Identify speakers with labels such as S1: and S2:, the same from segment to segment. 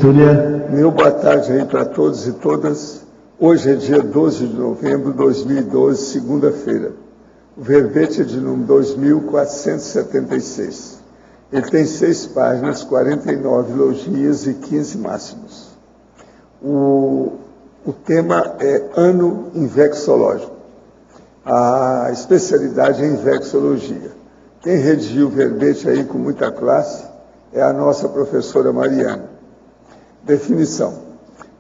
S1: Túlia.
S2: Meu boa tarde aí para todos e todas. Hoje é dia 12 de novembro de 2012, segunda-feira. O verbete é de número 2476. Ele tem 6 páginas, 49 elogias e 15 máximos. O tema é ano infecciológico. A especialidade é infecciologia. Quem redigiu o verbete aí com muita classe é a nossa professora Mariana. Definição.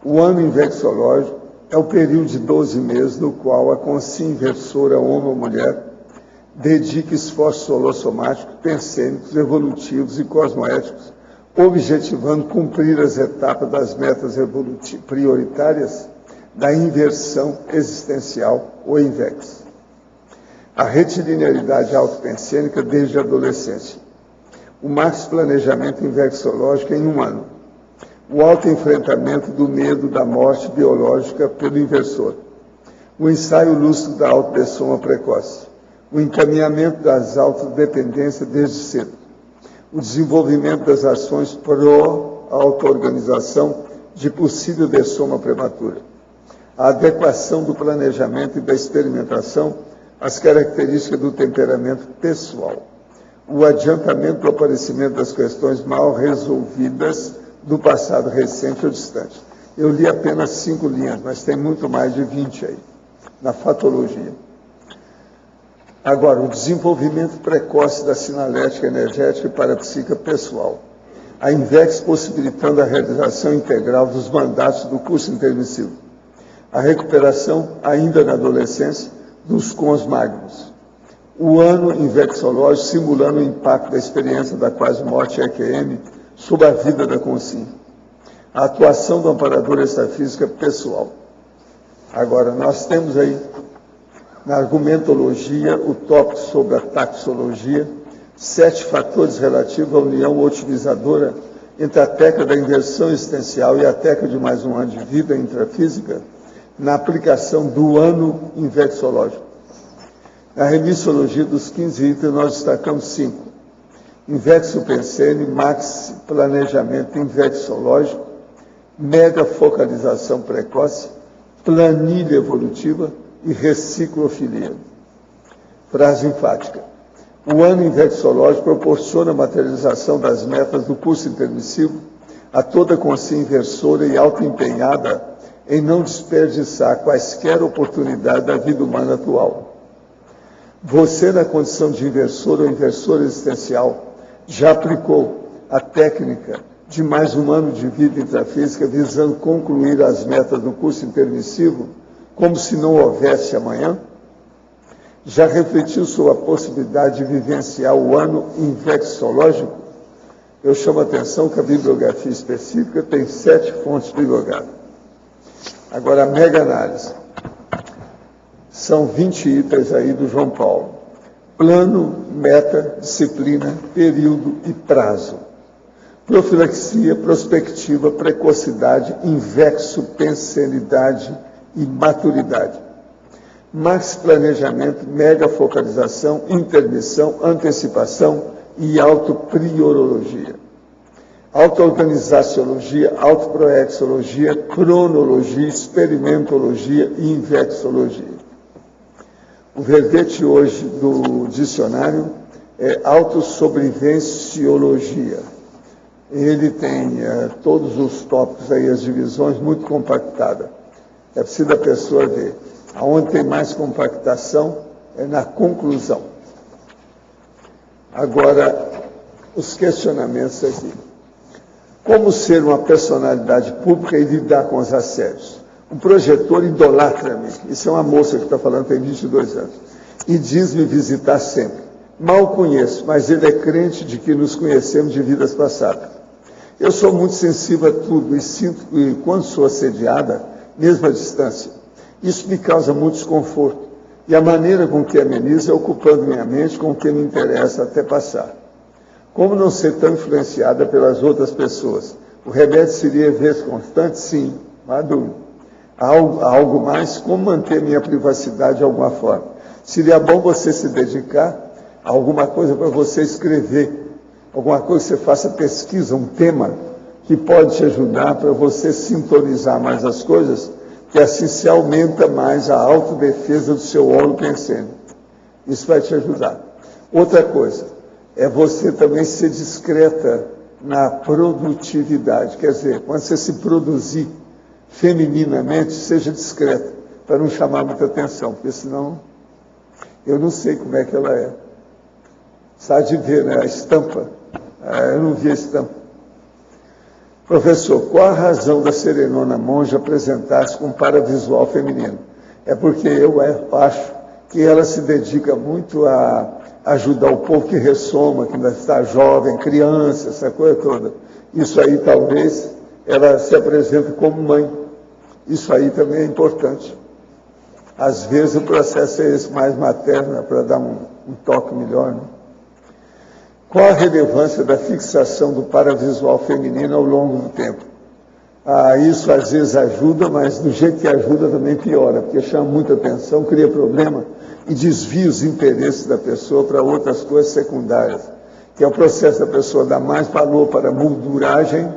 S2: O ano infecciológico é o período de 12 meses no qual a consciência inversora, homem ou mulher, dedica esforços holossomáticos, pensênicos, evolutivos e cosmoéticos, objetivando cumprir as etapas das metas prioritárias da inversão existencial ou invex. A retilinearidade autopensênica desde a adolescência. O max planejamento infecciológico em um ano. O autoenfrentamento do medo da morte biológica pelo inversor. O ensaio lúcido da autodessoma precoce. O encaminhamento das autodependências desde cedo. O desenvolvimento das ações pró-auto-organização de possível dessoma prematura. A adequação do planejamento e da experimentação às características do temperamento pessoal. O adiantamento do aparecimento das questões mal resolvidas do passado recente ou distante. Eu li apenas 5 linhas, mas tem muito mais de 20 aí, na fatologia. Agora, o desenvolvimento precoce da sinalética energética e parapsíquica pessoal. A INVEX possibilitando a realização integral dos mandatos do curso intermissivo. A recuperação, ainda na adolescência, dos cons magnos. O ano infecciológico simulando o impacto da experiência da quase-morte EQM sobre a vida da consciência. A atuação do amparador extrafísica pessoal. Agora, nós temos aí, na argumentologia, o tópico sobre a taxologia, 7 fatores relativos à união otimizadora entre a técnica da inversão existencial e a técnica de mais um ano de vida intrafísica, na aplicação do ano infecciológico. Na remissologia dos 15 itens, nós destacamos 5. Invexo pensene, max planejamento infecciológico, mega focalização precoce, planilha evolutiva e reciclofilia. Frase enfática. O ano infecciológico proporciona a materialização das metas do curso intermissivo a toda consciência inversora e autoempenhada em não desperdiçar quaisquer oportunidades da vida humana atual. Você, na condição de inversor ou inversora existencial, já aplicou a técnica de mais um ano de vida intrafísica visando concluir as metas do curso intermissivo como se não houvesse amanhã? Já refletiu sobre a possibilidade de vivenciar o ano infecciológico? Eu chamo a atenção que a bibliografia específica tem 7 fontes bibliográficas. Agora, a mega análise. São 20 itens aí do João Paulo. Plano, meta, disciplina, período e prazo. Profilaxia, prospectiva, precocidade, invexo, pensenidade e maturidade. Max planejamento, mega focalização, intermissão, antecipação e autopriorologia. Auto-organizaciologia, autoproexologia, cronologia, experimentologia e infecciologia. O verbete hoje do dicionário é autossobrevivenciologia. Ele tem todos os tópicos aí, as divisões, muito compactada. É preciso a pessoa ver. Aonde tem mais compactação é na conclusão. Agora, os questionamentos aqui. Como ser uma personalidade pública e lidar com os assédios? Um projetor idolatra-me. Isso é uma moça que está falando, tem 22 anos. E diz-me visitar sempre. Mal conheço, mas ele é crente de que nos conhecemos de vidas passadas. Eu sou muito sensível a tudo e sinto que, quando sou assediada, mesmo à distância, isso me causa muito desconforto. E a maneira com que amenizo é ocupando minha mente com o que me interessa até passar. Como não ser tão influenciada pelas outras pessoas? O remédio seria vez constante? Sim, não há dúvida. Algo mais, como manter minha privacidade de alguma forma? Seria bom você se dedicar a alguma coisa para você escrever, alguma coisa que você faça pesquisa, um tema, que pode te ajudar para você sintonizar mais as coisas, que assim se aumenta mais a autodefesa do seu órgão pensando. Isso vai te ajudar. Outra coisa, é você também ser discreta na produtividade. Quer dizer, quando você se produzir femininamente, seja discreta, para não chamar muita atenção, porque senão eu não sei como é que ela é. Sabe de ver, né? A estampa. Eu não vi a estampa. Professor, qual a razão da Serenona Monge apresentar-se com paravisual feminino? É porque eu acho que ela se dedica muito a ajudar o povo que ressoma, que ainda está jovem, criança, essa coisa toda. Isso aí, talvez, ela se apresenta como mãe. Isso aí também é importante. Às vezes o processo é esse mais materno, para dar um toque melhor, né? Qual a relevância da fixação do paravisual feminino ao longo do tempo? Isso às vezes ajuda, mas do jeito que ajuda também piora, porque chama muita atenção, cria problema e desvia os interesses da pessoa para outras coisas secundárias, que é o processo da pessoa dar mais valor para a molduragem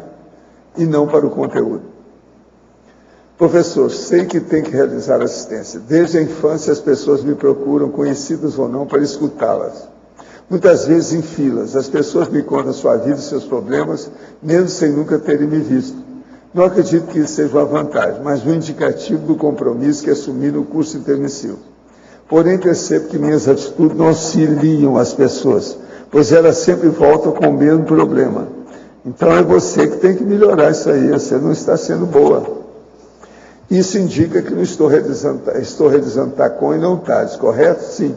S2: e não para o conteúdo. Professor, sei que tem que realizar assistência. Desde a infância as pessoas me procuram, conhecidas ou não, para escutá-las. Muitas vezes em filas, as pessoas me contam sua vida e seus problemas, mesmo sem nunca terem me visto. Não acredito que isso seja uma vantagem, mas um indicativo do compromisso que assumi no curso intermissivo. Porém, percebo que minhas atitudes não auxiliam as pessoas, pois elas sempre voltam com o mesmo problema. Então é você que tem que melhorar isso aí, você não está sendo boa. Isso indica que não estou realizando TACOM e não TADES, correto? Sim.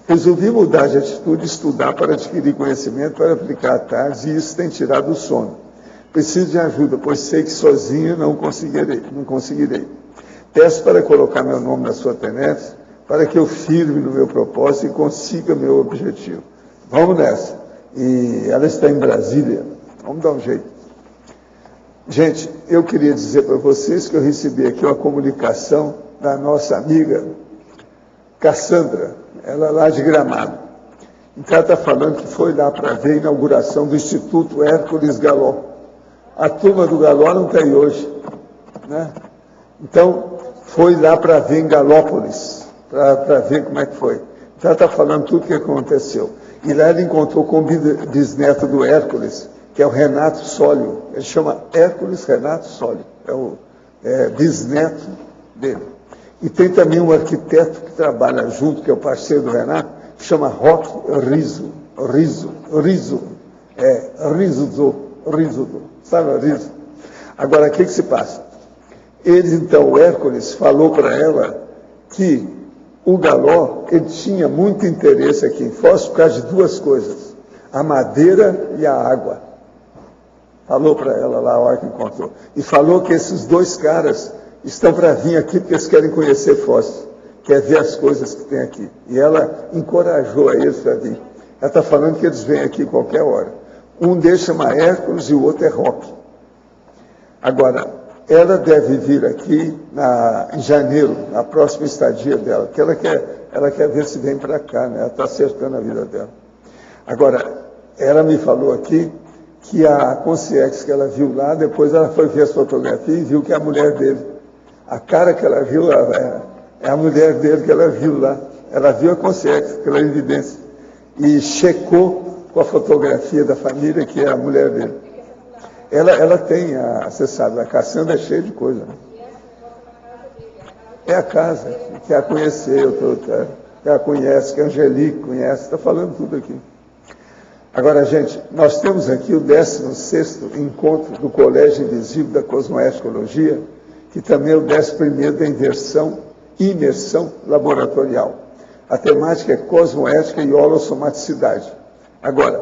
S2: Resolvi mudar de atitude, estudar para adquirir conhecimento, para aplicar a TADES, e isso tem tirado o sono. Preciso de ajuda, pois sei que sozinho não conseguirei. Peço para colocar meu nome na sua TENETS, para que eu firme no meu propósito e consiga meu objetivo. Vamos nessa. E ela está em Brasília. Vamos dar um jeito. Gente, eu queria dizer para vocês que eu recebi aqui uma comunicação da nossa amiga Cassandra, ela lá de Gramado. Então ela está falando que foi lá para ver a inauguração do Instituto Hércules Galó. A turma do Galó não está aí hoje, né? Então, foi lá para ver em Galópolis, para ver como é que foi. Então ela está falando tudo o que aconteceu. E lá ela encontrou com o bisneto do Hércules, que é o Renato Sólio. Ele chama Hércules Renato Sólio, é o bisneto dele. E tem também um arquiteto que trabalha junto, que é o parceiro do Renato, que chama Roque Rizzo. Sabe o Rizzo? Agora, o que se passa? Ele, então, o Hércules, falou para ela que o Galó, ele tinha muito interesse aqui em Foz por causa de duas coisas, a madeira e a água. Falou para ela lá a hora que encontrou. E falou que esses dois caras estão para vir aqui porque eles querem conhecer Foz, quer ver as coisas que tem aqui. E ela encorajou a eles para vir. Ela está falando que eles vêm aqui qualquer hora. Um deles chama Hércules e o outro é Roque. Agora, ela deve vir aqui em janeiro, na próxima estadia dela, porque ela quer ver se vem para cá, né? Ela está acertando a vida dela. Agora, ela me falou aqui que a concierge que ela viu lá, depois ela foi ver as fotografias e viu que é a mulher dele. A cara que ela viu é a mulher dele que ela viu lá. Ela viu a concierge, pela evidência, e checou com a fotografia da família que é a mulher dele. Ela tem, você sabe, a Cassandra é cheia de coisa. Né? É a casa, que a conheceu, que a conhece, que a Angelique conhece, está falando tudo aqui. Agora, gente, nós temos aqui o 16º encontro do Colégio Invisível da Cosmoescologia, que também é o 11º da imersão laboratorial. A temática é cosmoética e holossomaticidade. Agora,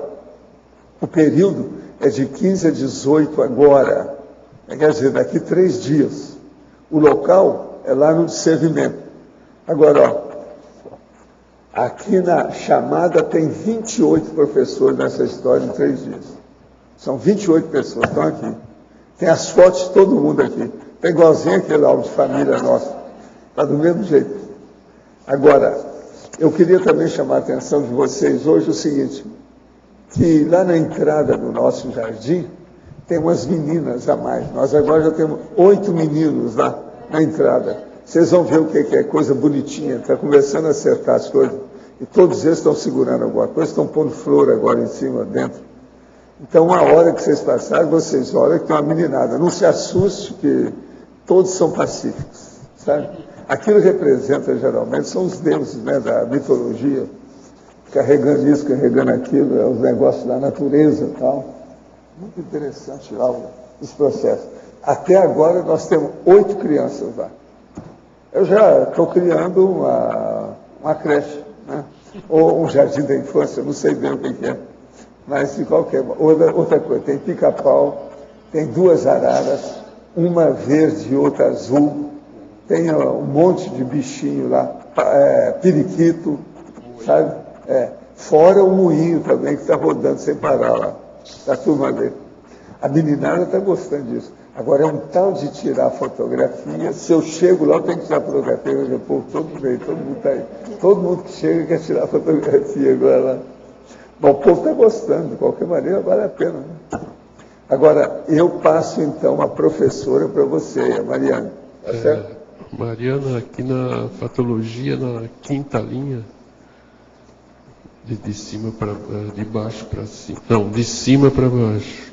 S2: o período é de 15 a 18 agora, quer dizer, daqui 3 dias. O local é lá no discernimento. Agora, aqui na chamada tem 28 professores nessa história em 3 dias. São 28 pessoas que estão aqui. Tem as fotos de todo mundo aqui. Está igualzinho aquele álbum de família nossa. Está do mesmo jeito. Agora, eu queria também chamar a atenção de vocês hoje o seguinte, que lá na entrada do nosso jardim tem umas meninas a mais. Nós agora já temos 8 meninos lá na entrada. Vocês vão ver o que é coisa bonitinha, está começando a acertar as coisas. E todos eles estão segurando alguma coisa, estão pondo flor agora em cima, dentro. Então, a hora que vocês passarem, vocês olham que tem uma meninada. Não se assuste, que todos são pacíficos, sabe? Aquilo representa, geralmente, são os deuses, né, da mitologia, carregando isso, carregando aquilo, é os negócios da natureza e tal. Muito interessante lá os processos. Até agora, nós temos 8 crianças lá. Eu já estou criando uma creche, né? Ou um jardim da infância, não sei bem o que é. Mas, de qualquer outra coisa, tem pica-pau, tem 2 araras, uma verde e outra azul, tem um monte de bichinho lá, periquito, sabe? Fora o moinho também, que está rodando sem parar lá, da turma dele. A meninada está gostando disso. Agora, é um tal de tirar fotografia. Se eu chego lá, eu tenho que tirar fotografia. Eu pô, todo mundo está aí. Todo mundo que chega quer tirar fotografia agora lá. Bom, o povo está gostando, de qualquer maneira, vale a pena, né? Agora, eu passo, então, a professora para você, a Mariana. Tá certo?
S1: Mariana, aqui na patologia, na 5ª linha, de cima para de baixo para cima. Não, de cima para baixo.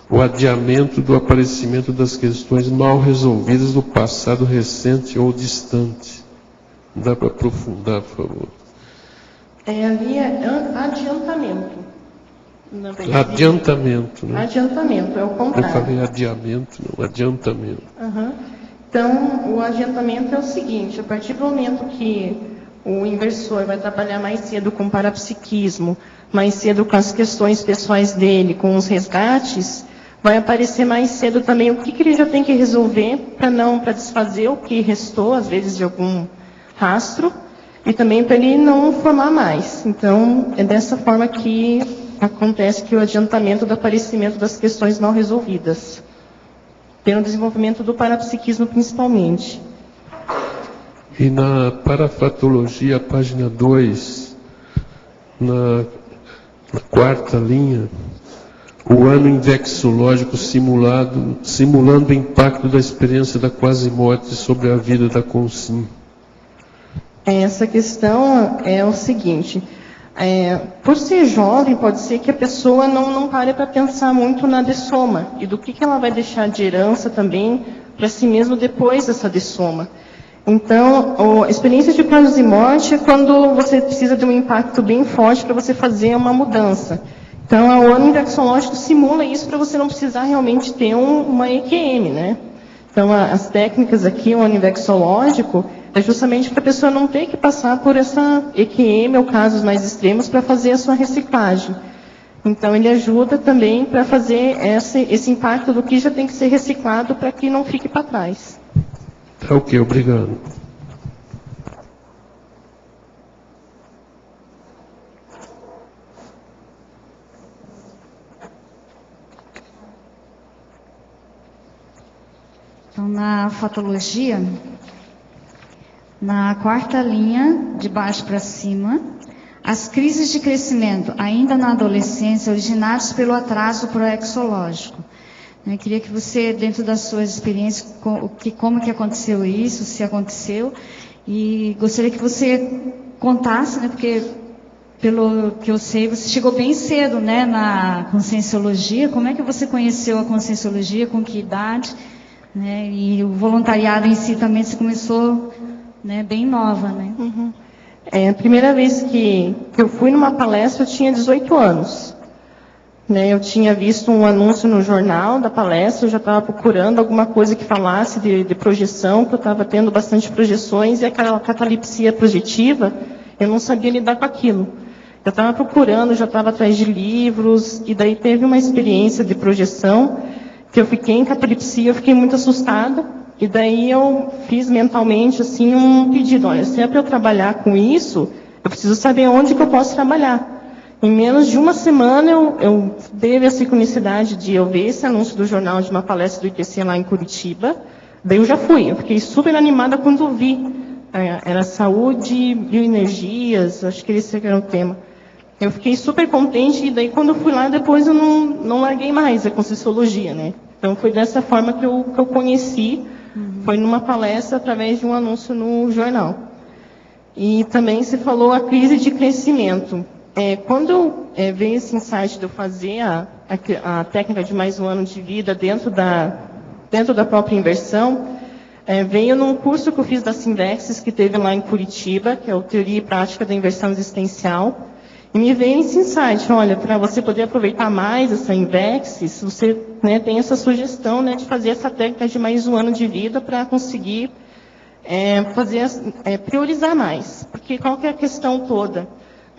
S1: O adiamento do aparecimento das questões mal resolvidas do passado recente ou distante. Dá para aprofundar, por favor?
S3: Ali é adiantamento.
S1: Adiantamento, né?
S3: Adiantamento, é o contrário.
S1: Eu falei adiamento, não, adiantamento.
S3: Uhum. Então, o adiantamento é o seguinte: a partir do momento que o inversor vai trabalhar mais cedo com parapsiquismo, mais cedo com as questões pessoais dele, com os resgates, vai aparecer mais cedo também o que ele já tem que resolver para desfazer o que restou, às vezes, de algum rastro, e também para ele não formar mais. Então, é dessa forma que acontece que o adiantamento do aparecimento das questões mal resolvidas, pelo desenvolvimento do parapsiquismo principalmente.
S1: E na parafatologia, página 2, na 4ª linha, o ano indexológico simulando o impacto da experiência da quase-morte sobre a vida da Consim.
S3: Essa questão é o seguinte: por ser jovem, pode ser que a pessoa não pare para pensar muito na dessoma e do que ela vai deixar de herança também para si mesmo depois dessa dessoma. Então, a experiência de quase morte é quando você precisa de um impacto bem forte para você fazer uma mudança. Então, o ano indexológico simula isso para você não precisar realmente ter uma EQM, né? Então, as técnicas aqui, o ano indexológico, é justamente para a pessoa não ter que passar por essa EQM ou casos mais extremos para fazer a sua reciclagem. Então, ele ajuda também para fazer esse impacto do que já tem que ser reciclado para que não fique para trás.
S1: Tá ok, obrigado.
S4: Então, na fatologia, na 4ª linha, de baixo para cima, as crises de crescimento, ainda na adolescência, originadas pelo atraso proexológico. Eu queria que você, dentro das suas experiências, como que aconteceu isso, se aconteceu, e gostaria que você contasse, né, porque, pelo que eu sei, você chegou bem cedo, né, na conscienciologia. Como é que você conheceu a conscienciologia, com que idade? Né, e o voluntariado em si também se começou, né, bem nova, né?
S3: Uhum. A primeira vez que eu fui numa palestra, eu tinha 18 anos. Né, eu tinha visto um anúncio no jornal da palestra, eu já estava procurando alguma coisa que falasse de projeção, porque eu estava tendo bastante projeções, e aquela catalepsia projetiva, eu não sabia lidar com aquilo. Eu estava procurando, já estava atrás de livros, e daí teve uma experiência de projeção, que eu fiquei em catalepsia, eu fiquei muito assustada, e daí eu fiz mentalmente assim um pedido: olha, se é para eu trabalhar com isso, eu preciso saber onde que eu posso trabalhar. Em menos de uma semana eu teve a sincronicidade de eu ver esse anúncio do jornal de uma palestra do IPC lá em Curitiba, daí eu já fui, eu fiquei super animada quando vi. Era saúde, bioenergias, acho que esse era o tema. Eu fiquei super contente, e daí quando eu fui lá, depois eu não larguei mais a Conscienciologia, né? Então foi dessa forma que eu conheci, foi numa palestra através de um anúncio no jornal. E também se falou a crise de crescimento. Quando veio esse insight de eu fazer a técnica de mais um ano de vida dentro da própria inversão, veio num curso que eu fiz da Sinvexis, que teve lá em Curitiba, que é o Teoria e Prática da Inversão Existencial. E me veio esse insight, olha, para você poder aproveitar mais essa Invexis, você, né, tem essa sugestão, né, de fazer essa técnica de mais um ano de vida para conseguir priorizar mais. Porque qual que é a questão toda?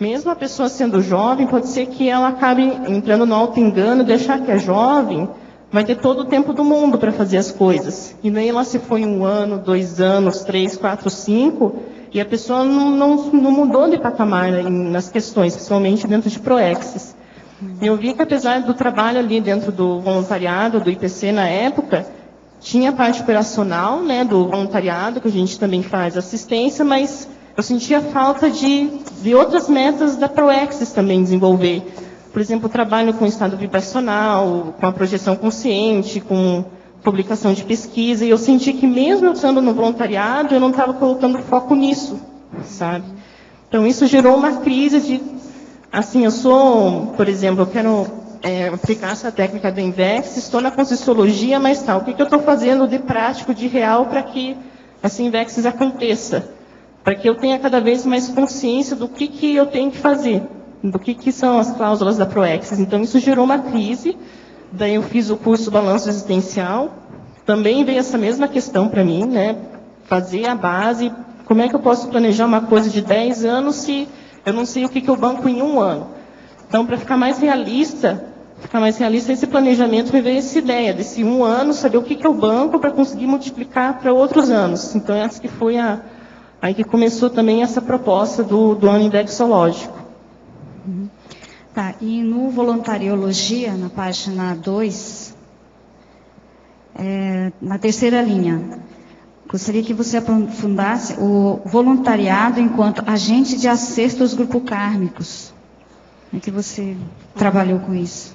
S3: Mesmo a pessoa sendo jovem, pode ser que ela acabe entrando no auto-engano, deixar que é jovem, vai ter todo o tempo do mundo para fazer as coisas. E nem lá se foi 1 ano, 2 anos, 3, 4, 5... E a pessoa não mudou de patamar nas questões, principalmente dentro de Proexis. Eu vi que, apesar do trabalho ali dentro do voluntariado, do IPC na época, tinha a parte operacional, né, do voluntariado, que a gente também faz assistência, mas eu sentia falta de outras metas da Proexis também desenvolver. Por exemplo, o trabalho com o estado vibracional, com a projeção consciente, com publicação de pesquisa, e eu senti que mesmo eu estando no voluntariado, eu não estava colocando foco nisso, sabe? Então, isso gerou uma crise de, assim, eu sou, por exemplo, eu quero aplicar essa técnica da Invex, estou na Conscienciologia, mas tal, o que eu estou fazendo de prático, de real, para que essa Invex aconteça? Para que eu tenha cada vez mais consciência do que eu tenho que fazer, do que são as cláusulas da Proexis. Então, isso gerou uma crise. Daí eu fiz o curso Balanço Existencial, também veio essa mesma questão para mim, né? Fazer a base, como é que eu posso planejar uma coisa de 10 anos se eu não sei o que eu banco em 1 ano? Então, para ficar mais realista esse planejamento, me veio essa ideia desse 1 ano, saber o que eu banco para conseguir multiplicar para outros anos. Então, essa que foi aí que começou também essa proposta do ano indexológico.
S4: Tá, e no Voluntariologia, na página 2, na terceira linha, gostaria que você aprofundasse o voluntariado enquanto agente de acerto aos grupos kármicos. É que você trabalhou com isso.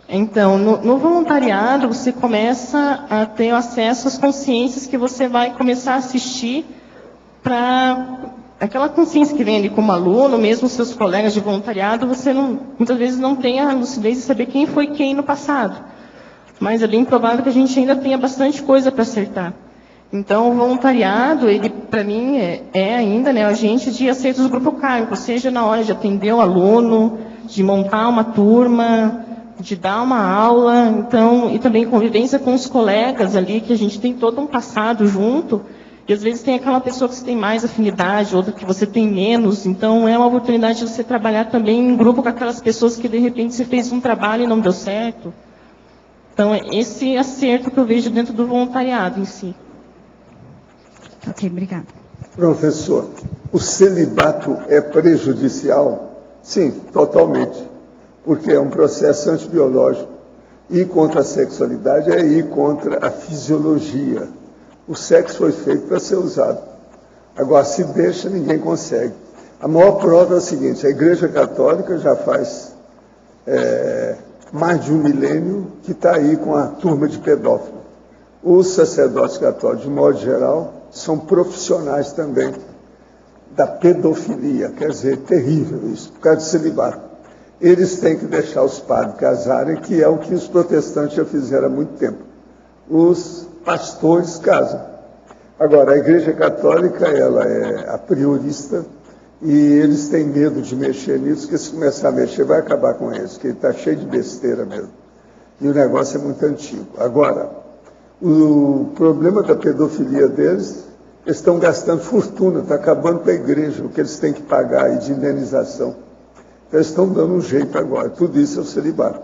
S3: Então, no voluntariado, você começa a ter acesso às consciências que você vai começar a assistir para aquela consciência que vem ali como aluno, mesmo seus colegas de voluntariado, você muitas vezes não tem a lucidez de saber quem foi quem no passado. Mas é bem provável que a gente ainda tenha bastante coisa para acertar. Então, o voluntariado, ele, para mim, ainda, né, o agente de acerto do grupo kármico, seja na hora de atender o aluno, de montar uma turma, de dar uma aula, então, e também convivência com os colegas ali, que a gente tem todo um passado junto. E às vezes tem aquela pessoa que você tem mais afinidade, outra que você tem menos. Então é uma oportunidade de você trabalhar também em grupo com aquelas pessoas que de repente você fez um trabalho e não deu certo. Então é esse acerto que eu vejo dentro do voluntariado em si.
S4: Ok, obrigada.
S2: Professor, o celibato é prejudicial? Sim, totalmente. Porque é um processo antibiológico. Ir contra a sexualidade é ir contra a fisiologia. O sexo foi feito para ser usado. Agora, se deixa, ninguém consegue. A maior prova é o seguinte, a Igreja Católica já faz mais de 1 milênio que está aí com a turma de pedófilos. Os sacerdotes católicos, de modo geral, são profissionais também da pedofilia. Quer dizer, terrível isso, por causa de celibato. Eles têm que deixar os padres casarem, que é o que os protestantes já fizeram há muito tempo. Os pastores casam. Agora, a Igreja Católica, ela é a priorista e eles têm medo de mexer nisso, porque se começar a mexer, vai acabar com eles, porque está cheio de besteira mesmo. E o negócio é muito antigo. Agora, o problema da pedofilia deles, eles estão gastando fortuna, está acabando com a igreja, o que eles têm que pagar aí de indenização. Então, eles estão dando um jeito agora. Tudo isso é o celibato.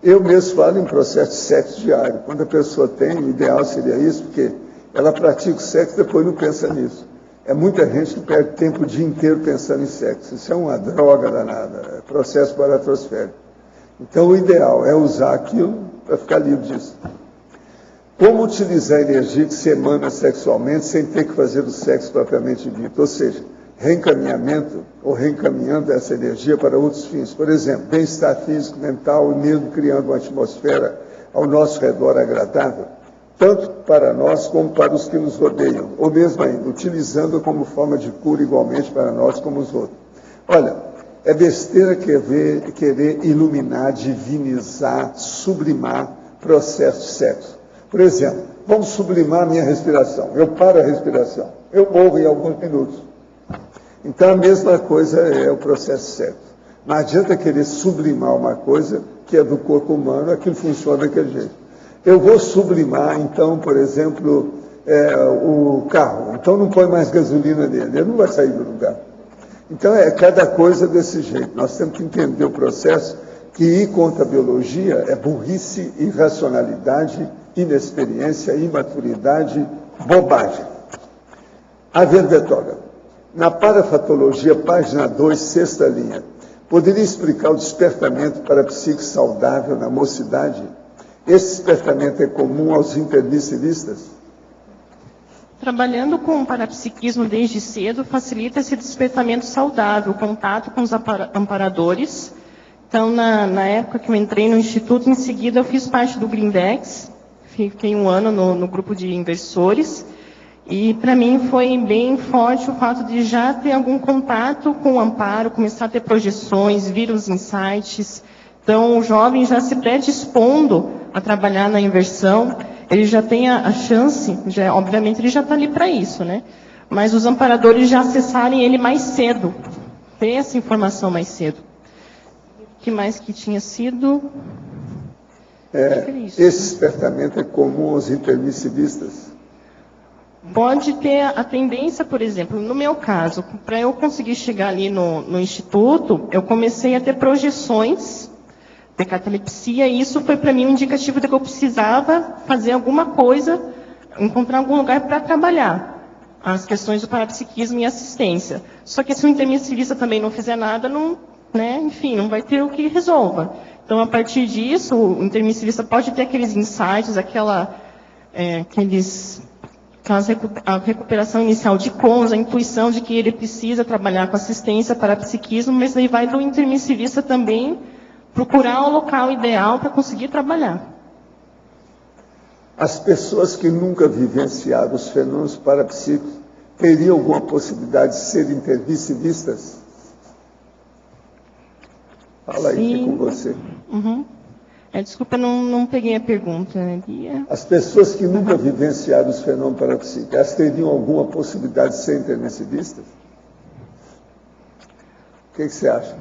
S2: Eu mesmo falo em processo de sexo diário. Quando a pessoa tem, o ideal seria isso, porque ela pratica o sexo e depois não pensa nisso. É muita gente que perde tempo o dia inteiro pensando em sexo. Isso é uma droga danada, é processo baratrosférico. Então, o ideal é usar aquilo para ficar livre disso. Como utilizar a energia que se emana sexualmente sem ter que fazer o sexo propriamente dito? Ou seja, reencaminhamento ou reencaminhando essa energia para outros fins. Por exemplo, bem-estar físico, mental e mesmo criando uma atmosfera ao nosso redor agradável, tanto para nós como para os que nos rodeiam, ou mesmo ainda, utilizando como forma de cura igualmente para nós como os outros. Olha, é besteira querer iluminar, divinizar, sublimar processo de sexo. Por exemplo, vamos sublimar a minha respiração. Eu paro a respiração, eu morro em alguns minutos. Então a mesma coisa é o processo de sexo. Não adianta querer sublimar uma coisa que é do corpo humano, aquilo funciona daquele jeito. Eu vou sublimar, então, por exemplo, o carro. Então não põe mais gasolina nele, ele não vai sair do lugar. Então é cada coisa desse jeito. Nós temos que entender o processo, que ir contra a biologia é burrice, irracionalidade, inexperiência, imaturidade, bobagem. Haver Betóga. Na parafatologia, página 2, sexta linha, poderia explicar o despertamento para a psique saudável na mocidade? Esse despertamento é comum aos intermissivistas?
S3: Trabalhando com o parapsiquismo desde cedo, facilita esse despertamento saudável, contato com os amparadores. Então, na época que eu entrei no Instituto, em seguida eu fiz parte do Grindex, fiquei 1 ano no grupo de inversores, e para mim foi bem forte o fato de já ter algum contato com o amparo, começar a ter projeções, vir os insights. Então, o jovem já se predispondo a trabalhar na inversão, ele já tem a chance, obviamente ele já está ali para isso, né? Mas os amparadores já acessarem ele mais cedo, ter essa informação mais cedo. O que mais que tinha sido?
S2: Esse despertamento é comum aos intermissivistas?
S3: Pode ter a tendência, por exemplo, no meu caso, para eu conseguir chegar ali no Instituto, eu comecei a ter projeções de catalepsia, e isso foi para mim um indicativo de que eu precisava fazer alguma coisa, encontrar algum lugar para trabalhar as questões do parapsiquismo e assistência. Só que se o intermissivista também não fizer nada, não, né, enfim, não vai ter o que resolva. Então, a partir disso, o intermissivista pode ter aqueles insights, a recuperação inicial de cons, a intuição de que ele precisa trabalhar com assistência para psiquismo, mas aí vai do intermissivista também procurar o local ideal para conseguir trabalhar.
S2: As pessoas que nunca vivenciaram os fenômenos parapsíquicos teriam alguma possibilidade de serem intermissivistas? Fala aí, que é com você.
S3: Uhum. Desculpa, não peguei a pergunta, né, Bia?
S2: As pessoas que nunca vivenciaram os fenômenos parapsíquicos, elas teriam alguma possibilidade de ser intermissivistas? O que você acha?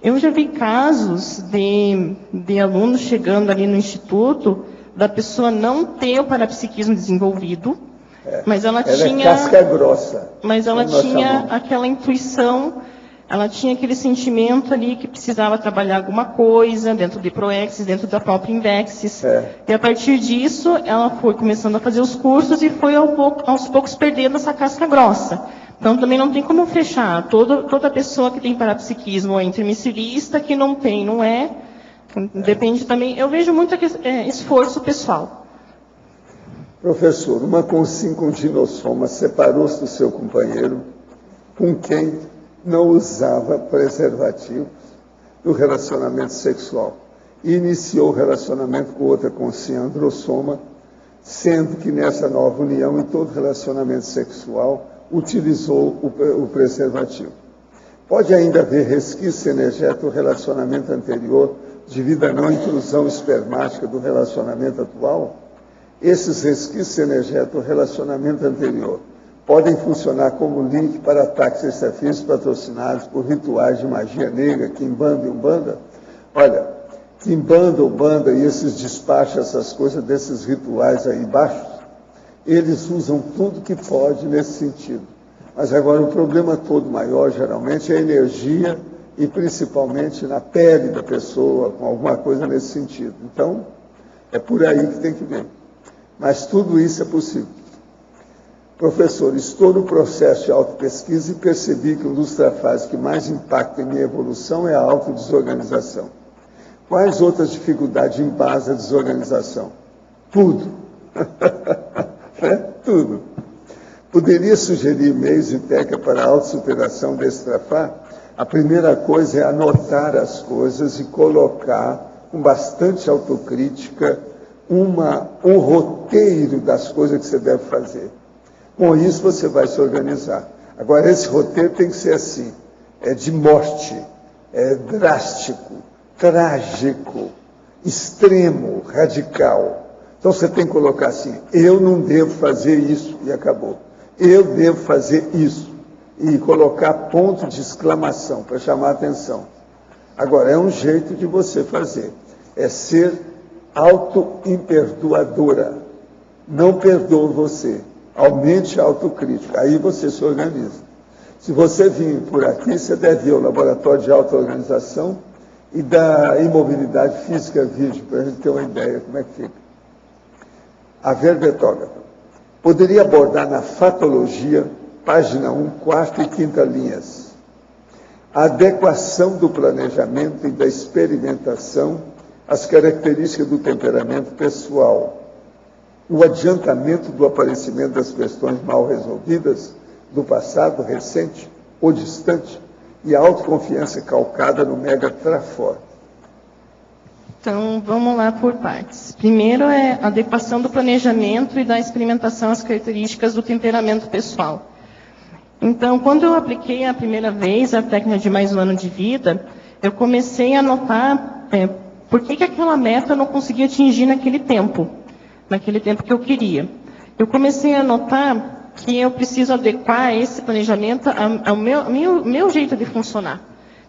S3: Eu já vi casos de alunos chegando ali no Instituto, da pessoa não ter o parapsiquismo desenvolvido, mas ela tinha...
S2: é casca grossa.
S3: Mas ela tinha aquela intuição, ela tinha aquele sentimento ali que precisava trabalhar alguma coisa dentro de Proexis, dentro da própria Invexis. E a partir disso, ela foi começando a fazer os cursos e foi aos poucos perdendo essa casca grossa. Então, também não tem como fechar. Toda pessoa que tem parapsiquismo é intermissivista, que não tem, não é. Depende também. Eu vejo muito esforço pessoal.
S2: Professor, uma consíncondinossoma separou-se do seu companheiro, com quem não usava preservativos no relacionamento sexual, e iniciou o relacionamento com outra consciandrossoma, sendo que nessa nova união, em todo relacionamento sexual, utilizou o preservativo. Pode ainda haver resquício energético do relacionamento anterior, devido à não intrusão espermática do relacionamento atual? Esses resquícios energéticos do relacionamento anterior podem funcionar como link para ataques extrafísicos patrocinados por rituais de magia negra, quimbanda e umbanda? Olha, quimbanda, umbanda e esses despachos, essas coisas desses rituais aí baixos, eles usam tudo que pode nesse sentido. Mas agora o problema todo maior, geralmente, é a energia e principalmente na pele da pessoa, com alguma coisa nesse sentido. Então, é por aí que tem que ver. Mas tudo isso é possível. Professor, estou no processo de autopesquisa e percebi que um dos trabalhos que mais impacta em minha evolução é a autodesorganização. Quais outras dificuldades embasam a desorganização? Tudo. Tudo. Poderia sugerir meios e técnicas para a autossuperação desse trafar? A primeira coisa é anotar as coisas e colocar, com bastante autocrítica, um roteiro das coisas que você deve fazer. Com isso, você vai se organizar. Agora, esse roteiro tem que ser assim, de morte, drástico, trágico, extremo, radical. Então, você tem que colocar assim, eu não devo fazer isso, e acabou. Eu devo fazer isso. E colocar ponto de exclamação para chamar a atenção. Agora, é um jeito de você fazer. É ser auto-imperdoadora. Não perdoa você. Aumente a autocrítica. Aí você se organiza. Se você vir por aqui, você deve ir ao Laboratório de Auto-Organização e da Imobilidade Física Vídeo, para a gente ter uma ideia como é que fica. A verbetógrafa. Poderia abordar na fatologia, página 1, quarta e quinta linhas. A adequação do planejamento e da experimentação às características do temperamento pessoal. O adiantamento do aparecimento das questões mal resolvidas do passado recente ou distante e a autoconfiança calcada no mega trafor.
S3: Então, vamos lá por partes. Primeiro é a adequação do planejamento e da experimentação às características do temperamento pessoal. Então, quando eu apliquei a primeira vez a técnica de mais um ano de vida, eu comecei a notar por que aquela meta eu não conseguia atingir naquele tempo que eu queria. Eu comecei a notar que eu preciso adequar esse planejamento ao meu jeito de funcionar.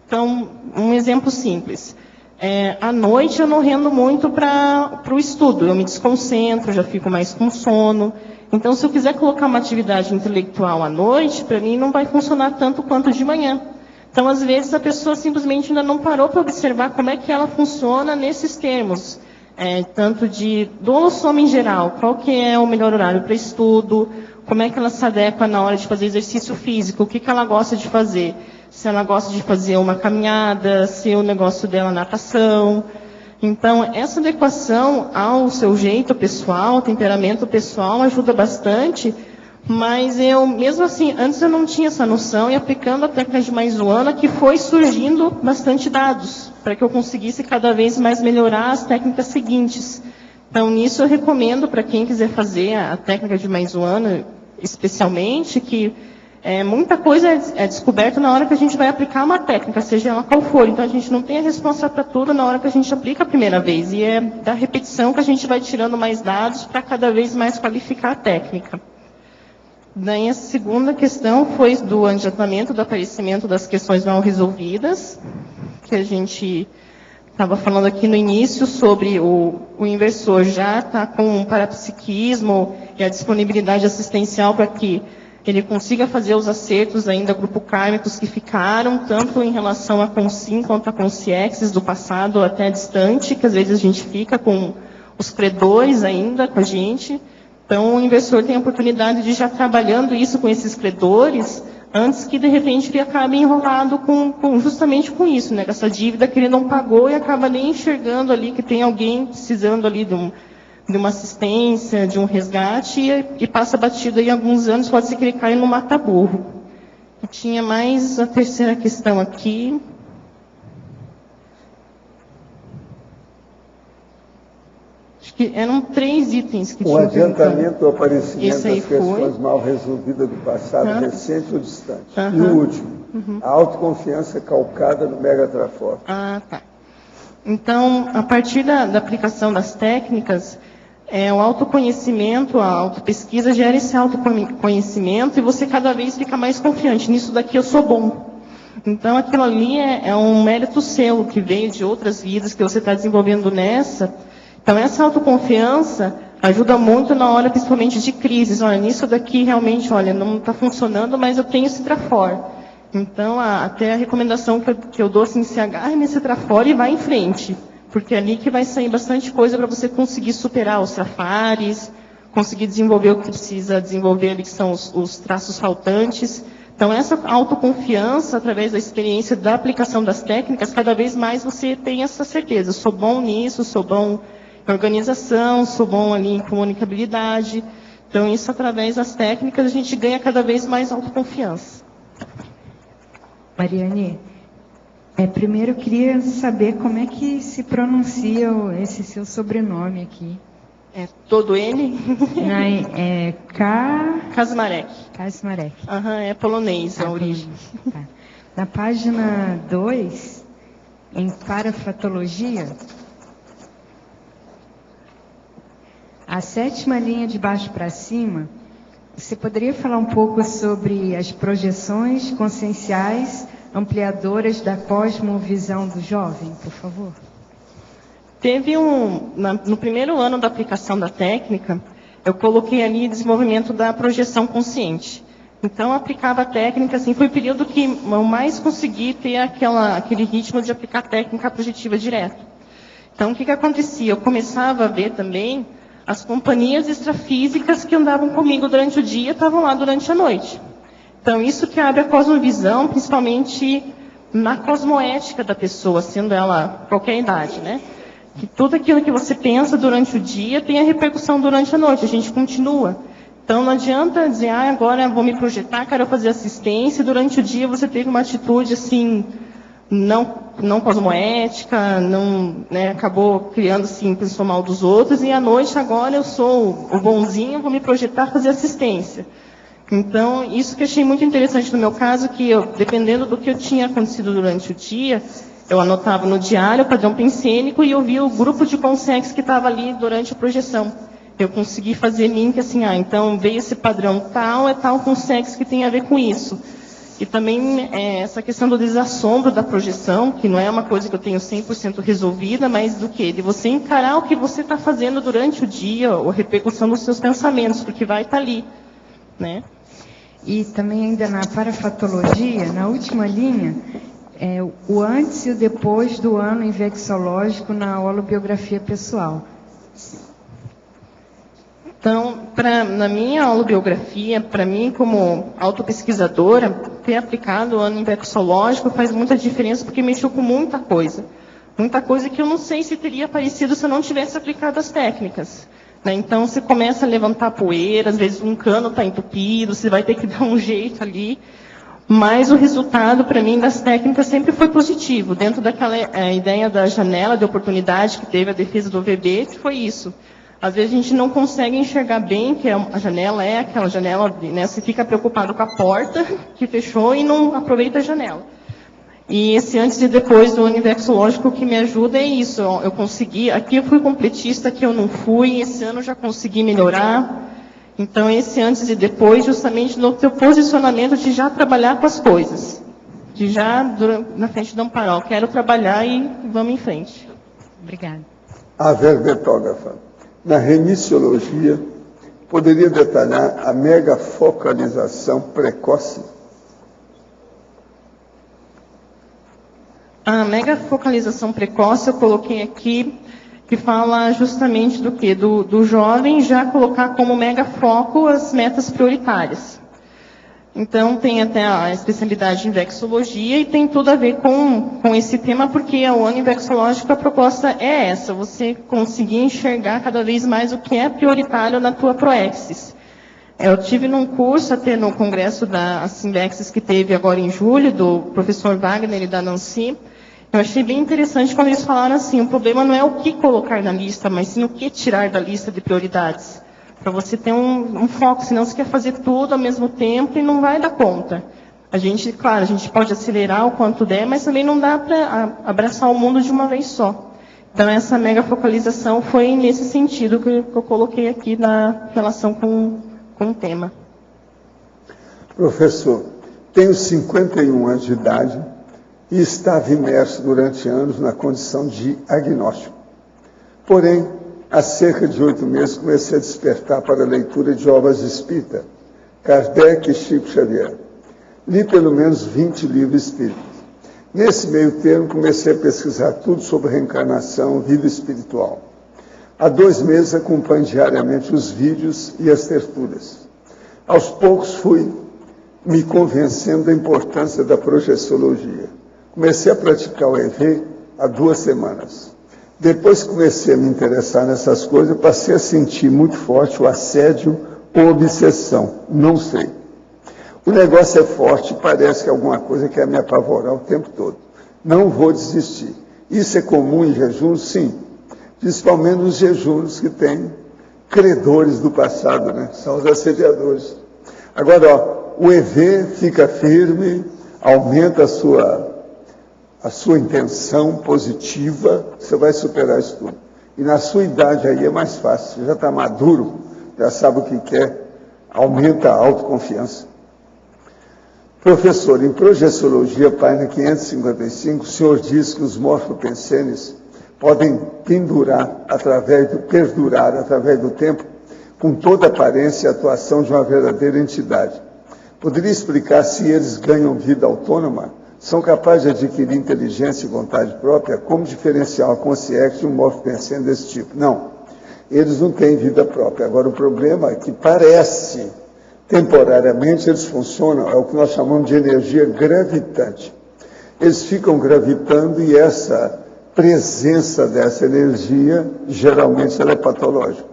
S3: Então, um exemplo simples. À noite eu não rendo muito para o estudo, eu me desconcentro, já fico mais com sono. Então, se eu quiser colocar uma atividade intelectual à noite, para mim não vai funcionar tanto quanto de manhã. Então, às vezes, a pessoa simplesmente ainda não parou para observar como é que ela funciona nesses termos. Tanto do holossoma em geral, qual que é o melhor horário para estudo, como é que ela se adequa na hora de fazer exercício físico, o que ela gosta de fazer. Se ela gosta de fazer uma caminhada, se o negócio dela é natação. Então, essa adequação ao seu jeito pessoal, temperamento pessoal, ajuda bastante, mas eu, mesmo assim, antes eu não tinha essa noção, e aplicando a técnica de mais um ano, que foi surgindo bastante dados, para que eu conseguisse cada vez mais melhorar as técnicas seguintes. Então, nisso eu recomendo para quem quiser fazer a técnica de mais um ano, especialmente, que muita coisa é descoberta na hora que a gente vai aplicar uma técnica, seja ela qual for. Então, a gente não tem a resposta para tudo na hora que a gente aplica a primeira vez. E é da repetição que a gente vai tirando mais dados para cada vez mais qualificar a técnica. Daí, a segunda questão foi do adiantamento do aparecimento das questões mal resolvidas, que a gente estava falando aqui no início sobre o inversor já está com um parapsiquismo e a disponibilidade assistencial para que ele consiga fazer os acertos ainda grupo kármicos que ficaram, tanto em relação a Consim quanto a Consciexes do passado até distante, que às vezes a gente fica com os credores ainda com a gente. Então, o inversor tem a oportunidade de já trabalhando isso com esses credores, antes que, de repente, ele acabe enrolado justamente com isso, né? Com essa dívida que ele não pagou e acaba nem enxergando ali que tem alguém precisando ali de uma assistência, de um resgate, e passa batido aí alguns anos, pode ser que ele caia no mata-burro. E tinha mais a terceira questão aqui. Acho que eram 3 itens que tinham.
S2: O adiantamento do aparecimento das questões
S3: foi
S2: mal resolvidas do passado recente ou distante. E o último, a autoconfiança calcada no megatrafor.
S3: Ah, tá. Então, a partir da aplicação das técnicas, o autoconhecimento, a autopesquisa gera esse autoconhecimento e você cada vez fica mais confiante. Nisso daqui eu sou bom. Então, aquilo ali é um mérito seu, que veio de outras vidas que você está desenvolvendo nessa. Então, essa autoconfiança ajuda muito na hora, principalmente, de crises. Olha, nisso daqui realmente, olha, não está funcionando, mas eu tenho esse trafor. Então, até a recomendação que eu dou, assim, se agarre nesse trafor e vá em frente. Porque é ali que vai sair bastante coisa para você conseguir superar os trafares, conseguir desenvolver o que precisa desenvolver ali, que são os traços faltantes. Então, essa autoconfiança, através da experiência da aplicação das técnicas, cada vez mais você tem essa certeza. Sou bom nisso, sou bom em organização, sou bom ali em comunicabilidade. Então, isso, através das técnicas, a gente ganha cada vez mais autoconfiança.
S5: Mariane, primeiro eu queria saber como é que se pronuncia esse seu sobrenome aqui.
S3: Todo ele?
S5: Kaczmarek.
S3: É polonês a origem.
S5: Tá. Na página 2, em parafatologia, a 7ª linha de baixo para cima, você poderia falar um pouco sobre as projeções conscienciais ampliadoras da cosmovisão do jovem, por favor?
S3: Teve no primeiro ano da aplicação da técnica, eu coloquei ali desenvolvimento da projeção consciente. Então, eu aplicava a técnica, assim, foi o período que eu mais consegui ter aquele ritmo de aplicar a técnica projetiva direto. Então, o que acontecia? Eu começava a ver também as companhias extrafísicas que andavam comigo durante o dia, estavam lá durante a noite. Então, isso que abre a cosmovisão, principalmente na cosmoética da pessoa, sendo ela qualquer idade, né? Que tudo aquilo que você pensa durante o dia tem a repercussão durante a noite, a gente continua. Então, não adianta dizer, agora eu vou me projetar, quero fazer assistência, e durante o dia você teve uma atitude, assim, não cosmoética, né, acabou criando, assim, pensou mal dos outros, e à noite, agora eu sou o bonzinho, vou me projetar, fazer assistência. Então, isso que eu achei muito interessante no meu caso, que eu, dependendo do que tinha acontecido durante o dia, eu anotava no diário, padrão pensênico, e eu via o grupo de consegues que estava ali durante a projeção. Eu consegui fazer link assim, então veio esse padrão tal, é tal consegues que tem a ver com isso. E também essa questão do desassombro da projeção, que não é uma coisa que eu tenho 100% resolvida, mas do quê? De você encarar o que você está fazendo durante o dia, ou a repercussão dos seus pensamentos, porque vai estar ali, né?
S5: E também ainda na parafatologia, na última linha, o antes e o depois do ano infecciológico na holobiografia pessoal.
S3: Então, na minha holobiografia, para mim, como autopesquisadora, ter aplicado o ano infecciológico faz muita diferença, porque mexeu com muita coisa. Muita coisa que eu não sei se teria aparecido se eu não tivesse aplicado as técnicas. Né? Então, você começa a levantar poeira, às vezes um cano está entupido, você vai ter que dar um jeito ali. Mas o resultado, para mim, das técnicas sempre foi positivo. Dentro daquela ideia da janela de oportunidade que teve a defesa do VB, que foi isso. Às vezes a gente não consegue enxergar bem que a janela é aquela janela, né? Você fica preocupado com a porta que fechou e não aproveita a janela. E esse antes e depois do universológico, o que me ajuda é isso. Eu consegui, aqui eu fui completista, aqui eu não fui, esse ano eu já consegui melhorar. Então, esse antes e depois, justamente no teu posicionamento de já trabalhar com as coisas. De já, na frente do amparo, quero trabalhar e vamos em frente.
S5: Obrigada.
S2: A verbetógrafa, na remissiologia, poderia detalhar a megafocalização precoce?
S3: A megafocalização precoce, eu coloquei aqui, que fala justamente do quê? Do jovem já colocar como megafoco as metas prioritárias. Então, tem até a especialidade em vexologia e tem tudo a ver com esse tema, porque o ano vexológico, a proposta é essa, você conseguir enxergar cada vez mais o que é prioritário na tua proexis. Eu tive num curso, até no congresso da Simbexis que teve agora em julho, do professor Wagner e da Nancy. Eu achei bem interessante quando eles falaram assim, o problema não é o que colocar na lista, mas sim o que tirar da lista de prioridades. Para você ter um foco, senão você quer fazer tudo ao mesmo tempo e não vai dar conta. Claro, a gente pode acelerar o quanto der, mas também não dá para abraçar o mundo de uma vez só. Então, essa mega focalização foi nesse sentido que eu coloquei aqui na relação com o tema.
S2: Professor, tenho 51 anos de idade e estava imerso durante anos na condição de agnóstico. Porém, há cerca de 8 meses comecei a despertar para a leitura de obras espírita, Kardec e Chico Xavier. Li pelo menos 20 livros espíritas. Nesse meio termo, comecei a pesquisar tudo sobre reencarnação, vida espiritual. Há 2 meses acompanho diariamente os vídeos e as tertúlias. Aos poucos fui me convencendo da importância da projeciologia. Comecei a praticar o EV há 2 semanas. Depois que comecei a me interessar nessas coisas, passei a sentir muito forte o assédio ou obsessão, não sei. O negócio é forte, parece que é alguma coisa que quer me apavorar o tempo todo. Não vou desistir. Isso é comum em jejuns? Sim. Principalmente nos jejuns que têm credores do passado, né? São os assediadores. Agora, ó, o EV fica firme, aumenta a sua intenção positiva, você vai superar isso tudo. E na sua idade aí é mais fácil, você já está maduro, já sabe o que quer, aumenta a autoconfiança. Professor, em Projeciologia, página 555, o senhor diz que os morfopensenes podem perdurar através do tempo, com toda a aparência e atuação de uma verdadeira entidade. Poderia explicar se eles ganham vida autônoma? São capazes de adquirir inteligência e vontade própria? Como diferenciar uma consciência de um morfopensene desse tipo? Não, eles não têm vida própria. Agora, o problema é que parece, temporariamente, eles funcionam, é o que nós chamamos de energia gravitante. Eles ficam gravitando e essa presença dessa energia, geralmente, ela é patológica.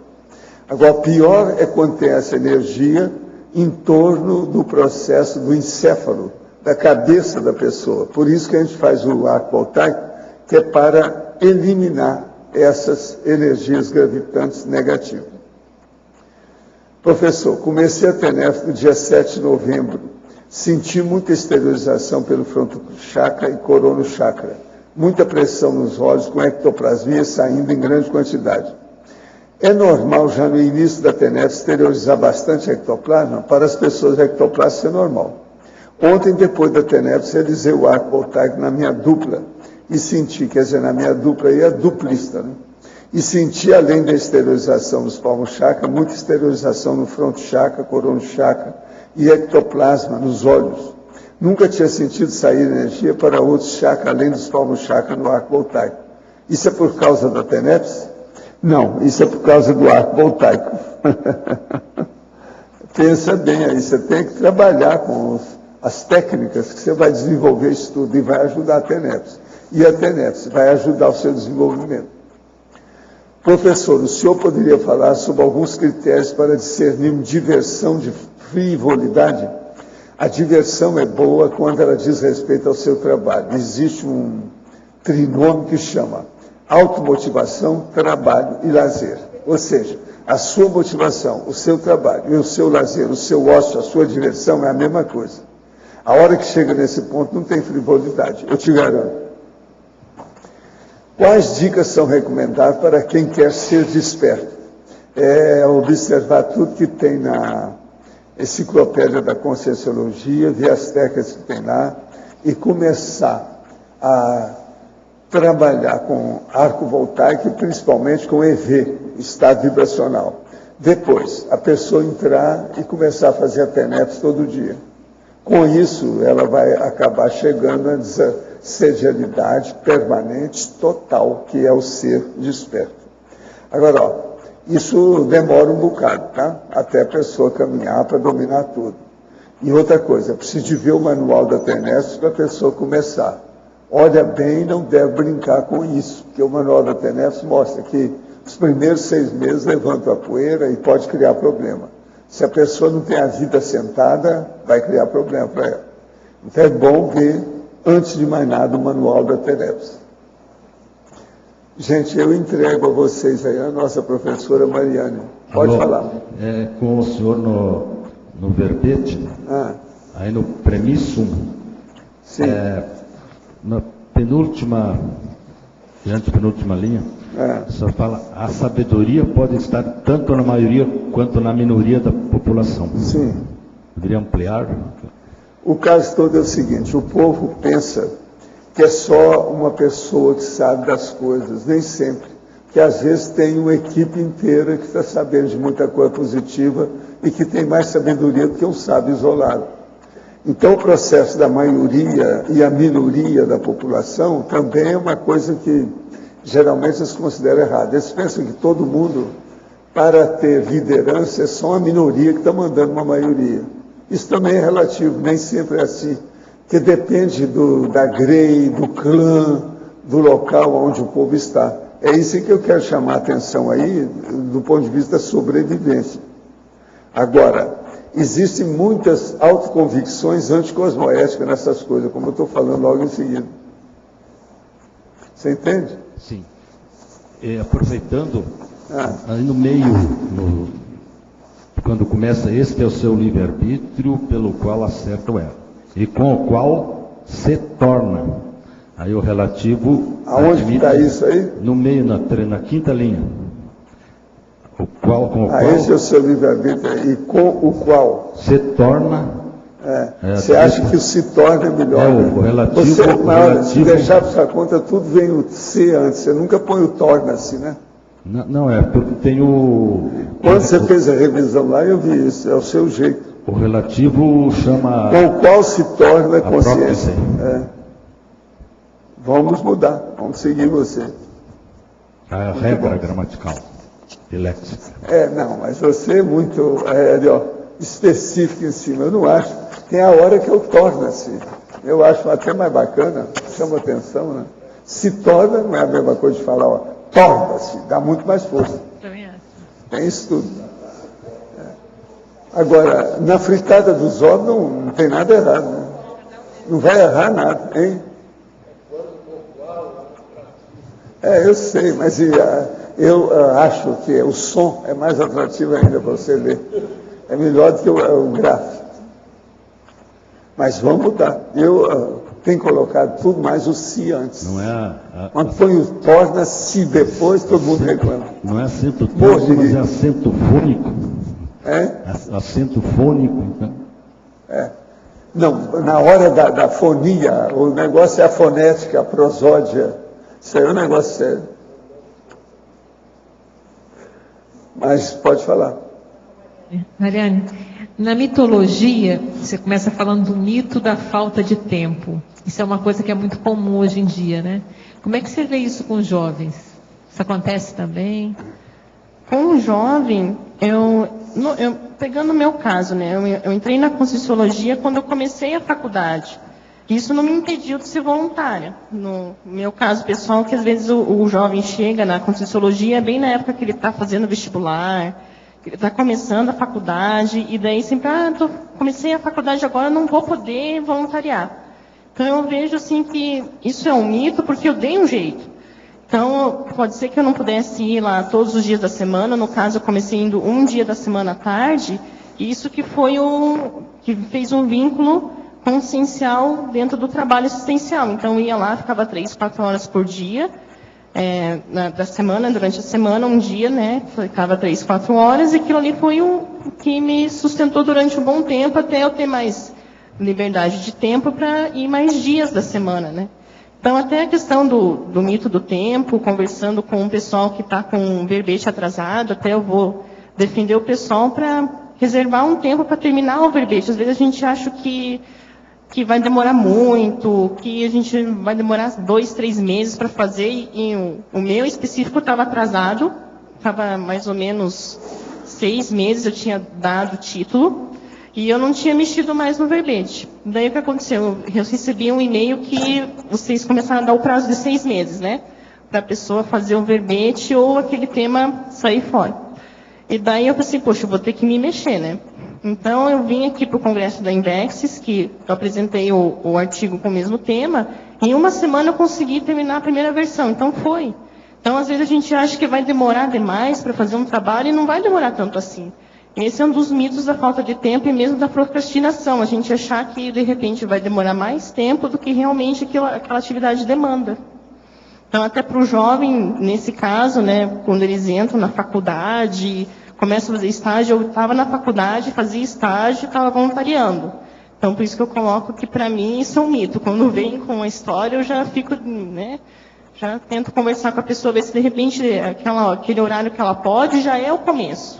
S2: Agora, pior é quando tem essa energia em torno do processo do encéfalo, da cabeça da pessoa. Por isso que a gente faz o arco voltaico, que é para eliminar essas energias gravitantes negativas. Professor, comecei a TENEF no dia 7 de novembro. Senti muita exteriorização pelo fronto chakra e corono chakra. Muita pressão nos olhos, com ectoplasmia saindo em grande quantidade. É normal já no início da TENEF exteriorizar bastante ectoplasma? Para as pessoas, ectoplasma isso é normal. Ontem, depois da TENEF, realizei o arco voltaico na minha dupla e senti, quer dizer, na minha dupla aí é duplista, né? E senti, além da exteriorização dos palmos chakra, muita exteriorização no fronto chakra, corono chakra e ectoplasma nos olhos. Nunca tinha sentido sair energia para outros chakras, além dos palmos chakra no arco voltaico. Isso é por causa da TENEPS? Não, isso é por causa do arco voltaico. Pensa bem aí, você tem que trabalhar com as técnicas que você vai desenvolver isso tudo e vai ajudar a TENEPS. E a TENEPS vai ajudar o seu desenvolvimento. Professor, o senhor poderia falar sobre alguns critérios para discernir diversão de frivolidade? A diversão é boa quando ela diz respeito ao seu trabalho. Existe um trinômio que chama automotivação, trabalho e lazer. Ou seja, a sua motivação, o seu trabalho e o seu lazer, o seu ócio, a sua diversão é a mesma coisa. A hora que chega nesse ponto não tem frivolidade, eu te garanto. Quais dicas são recomendadas para quem quer ser desperto? É observar tudo que tem na Enciclopédia da Conscienciologia, ver as técnicas que tem lá e começar a trabalhar com arco voltaico e principalmente com EV, estado vibracional. Depois, a pessoa entrar e começar a fazer a TENEPS todo dia. Com isso, ela vai acabar chegando à sedialidade permanente, total, que é o ser desperto. Agora, ó, isso demora um bocado, tá? Até a pessoa caminhar para dominar tudo. E outra coisa, precisa de ver o manual da TENEPS para a pessoa começar. Olha bem, não deve brincar com isso, porque o manual da TENEPS mostra que os primeiros 6 meses levantam a poeira e pode criar problema. Se a pessoa não tem a vida sentada, vai criar problema para ela. Então é bom ver, antes de mais nada, o manual da TENEPS. Gente, eu entrego a vocês aí a nossa professora Mariane. Pode falar.
S6: Com o senhor no verbete, aí no premissum,
S2: Sim.
S6: Na penúltima linha, o senhor fala, a sabedoria pode estar tanto na maioria quanto na minoria da população.
S2: Sim.
S6: Poderia ampliar?
S2: O caso todo é o seguinte, o povo pensa que é só uma pessoa que sabe das coisas, nem sempre. Que às vezes tem uma equipe inteira que está sabendo de muita coisa positiva e que tem mais sabedoria do que um sábio isolado. Então o processo da maioria e a minoria da população também é uma coisa que geralmente eles consideram errada. Eles pensam que todo mundo, para ter liderança, é só uma minoria que está mandando uma maioria. Isso também é relativo, nem sempre é assim. Que depende da grei, do clã, do local onde o povo está. É isso que eu quero chamar a atenção aí, do ponto de vista da sobrevivência. Agora, existem muitas autoconvicções anticosmoéticas nessas coisas, como eu estou falando logo em seguida. Você entende?
S6: Sim. Aproveitando, aí no meio, quando começa, este é o seu livre-arbítrio, pelo qual acerta o erro, e com o qual se torna. Aí o relativo...
S2: Aonde que está isso aí?
S6: No meio, na quinta linha. Com o qual...
S2: Esse é o seu livre-arbítrio, e com o qual...
S6: Se torna...
S2: Você acha que o se torna é melhor?
S6: O relativo...
S2: Se deixar para sua conta, tudo vem o se antes. Você nunca põe o torna-se, né?
S6: Não, é porque tem o...
S2: Quando você fez a revisão lá, eu vi isso. É o seu jeito.
S6: O relativo chama...
S2: Com o qual se torna a consciência. Vamos mudar. Vamos seguir você.
S6: A regra gramatical e léxica.
S2: Não, mas você é muito específico em cima. Eu não acho. Tem a hora que eu torna-se. Eu acho até mais bacana, chama atenção, né? Se torna não é a mesma coisa de falar, torna-se, dá muito mais força. Tem isso tudo. Agora, na fritada dos ovos não tem nada errado, né? Não vai errar nada, hein? Eu sei, mas eu acho que o som é mais atrativo ainda para você ler. É melhor do que o gráfico. Mas vamos mudar. Eu tenho colocado tudo mais o se antes.
S6: Não é
S2: quando põe o torna-se depois, todo mundo reclama.
S6: Não é acento tônico, mas é acento fônico. Acento fônico. Então.
S2: Não, na hora da fonia, o negócio é a fonética, a prosódia. Isso aí é um negócio sério. Mas pode falar.
S7: Mariane, na mitologia, você começa falando do mito da falta de tempo. Isso é uma coisa que é muito comum hoje em dia, né? Como é que você vê isso com os jovens? Isso acontece também?
S3: Com o jovem, pegando o meu caso, né? Eu entrei na Conscienciologia quando eu comecei a faculdade. Isso não me impediu de ser voluntária. No meu caso pessoal, que às vezes o jovem chega na Conscienciologia bem na época que ele está fazendo vestibular, que ele está começando a faculdade, e daí sempre, comecei a faculdade agora, não vou poder voluntariar. Então eu vejo assim que isso é um mito, porque eu dei um jeito. Então, pode ser que eu não pudesse ir lá todos os dias da semana, no caso eu comecei indo um dia da semana à tarde, e isso que foi que fez um vínculo consciencial dentro do trabalho assistencial. Então, eu ia lá, ficava 3, 4 horas por dia, da semana, durante a semana, um dia, né, ficava 3, 4 horas, e aquilo ali foi o que me sustentou durante um bom tempo, até eu ter mais liberdade de tempo para ir mais dias da semana, né. Então, até a questão do mito do tempo, conversando com o pessoal que está com um verbete atrasado, até eu vou defender o pessoal para reservar um tempo para terminar o verbete. Às vezes a gente acha que vai demorar muito, que a gente vai demorar 2, 3 meses para fazer, e o meu específico estava atrasado, estava mais ou menos 6 meses, eu tinha dado o título, e eu não tinha mexido mais no verbete. Daí o que aconteceu? Eu recebi um e-mail que vocês começaram a dar o prazo de 6 meses, né? Para a pessoa fazer o verbete ou aquele tema sair fora. E daí eu pensei, poxa, eu vou ter que me mexer, né? Então eu vim aqui para o congresso da Indexes, que eu apresentei o artigo com o mesmo tema, e em uma semana eu consegui terminar a primeira versão, então foi. Então às vezes a gente acha que vai demorar demais para fazer um trabalho e não vai demorar tanto assim. Esse é um dos mitos da falta de tempo e mesmo da procrastinação, a gente achar que de repente vai demorar mais tempo do que realmente aquela atividade demanda. Então até para o jovem, nesse caso, né, quando eles entram na faculdade, começam a fazer estágio, eu estava na faculdade, fazia estágio e estava voluntariando. Então por isso que eu coloco que para mim isso é um mito. Quando vem com a história eu já fico, né, já tento conversar com a pessoa, ver se de repente aquele horário que ela pode já é o começo.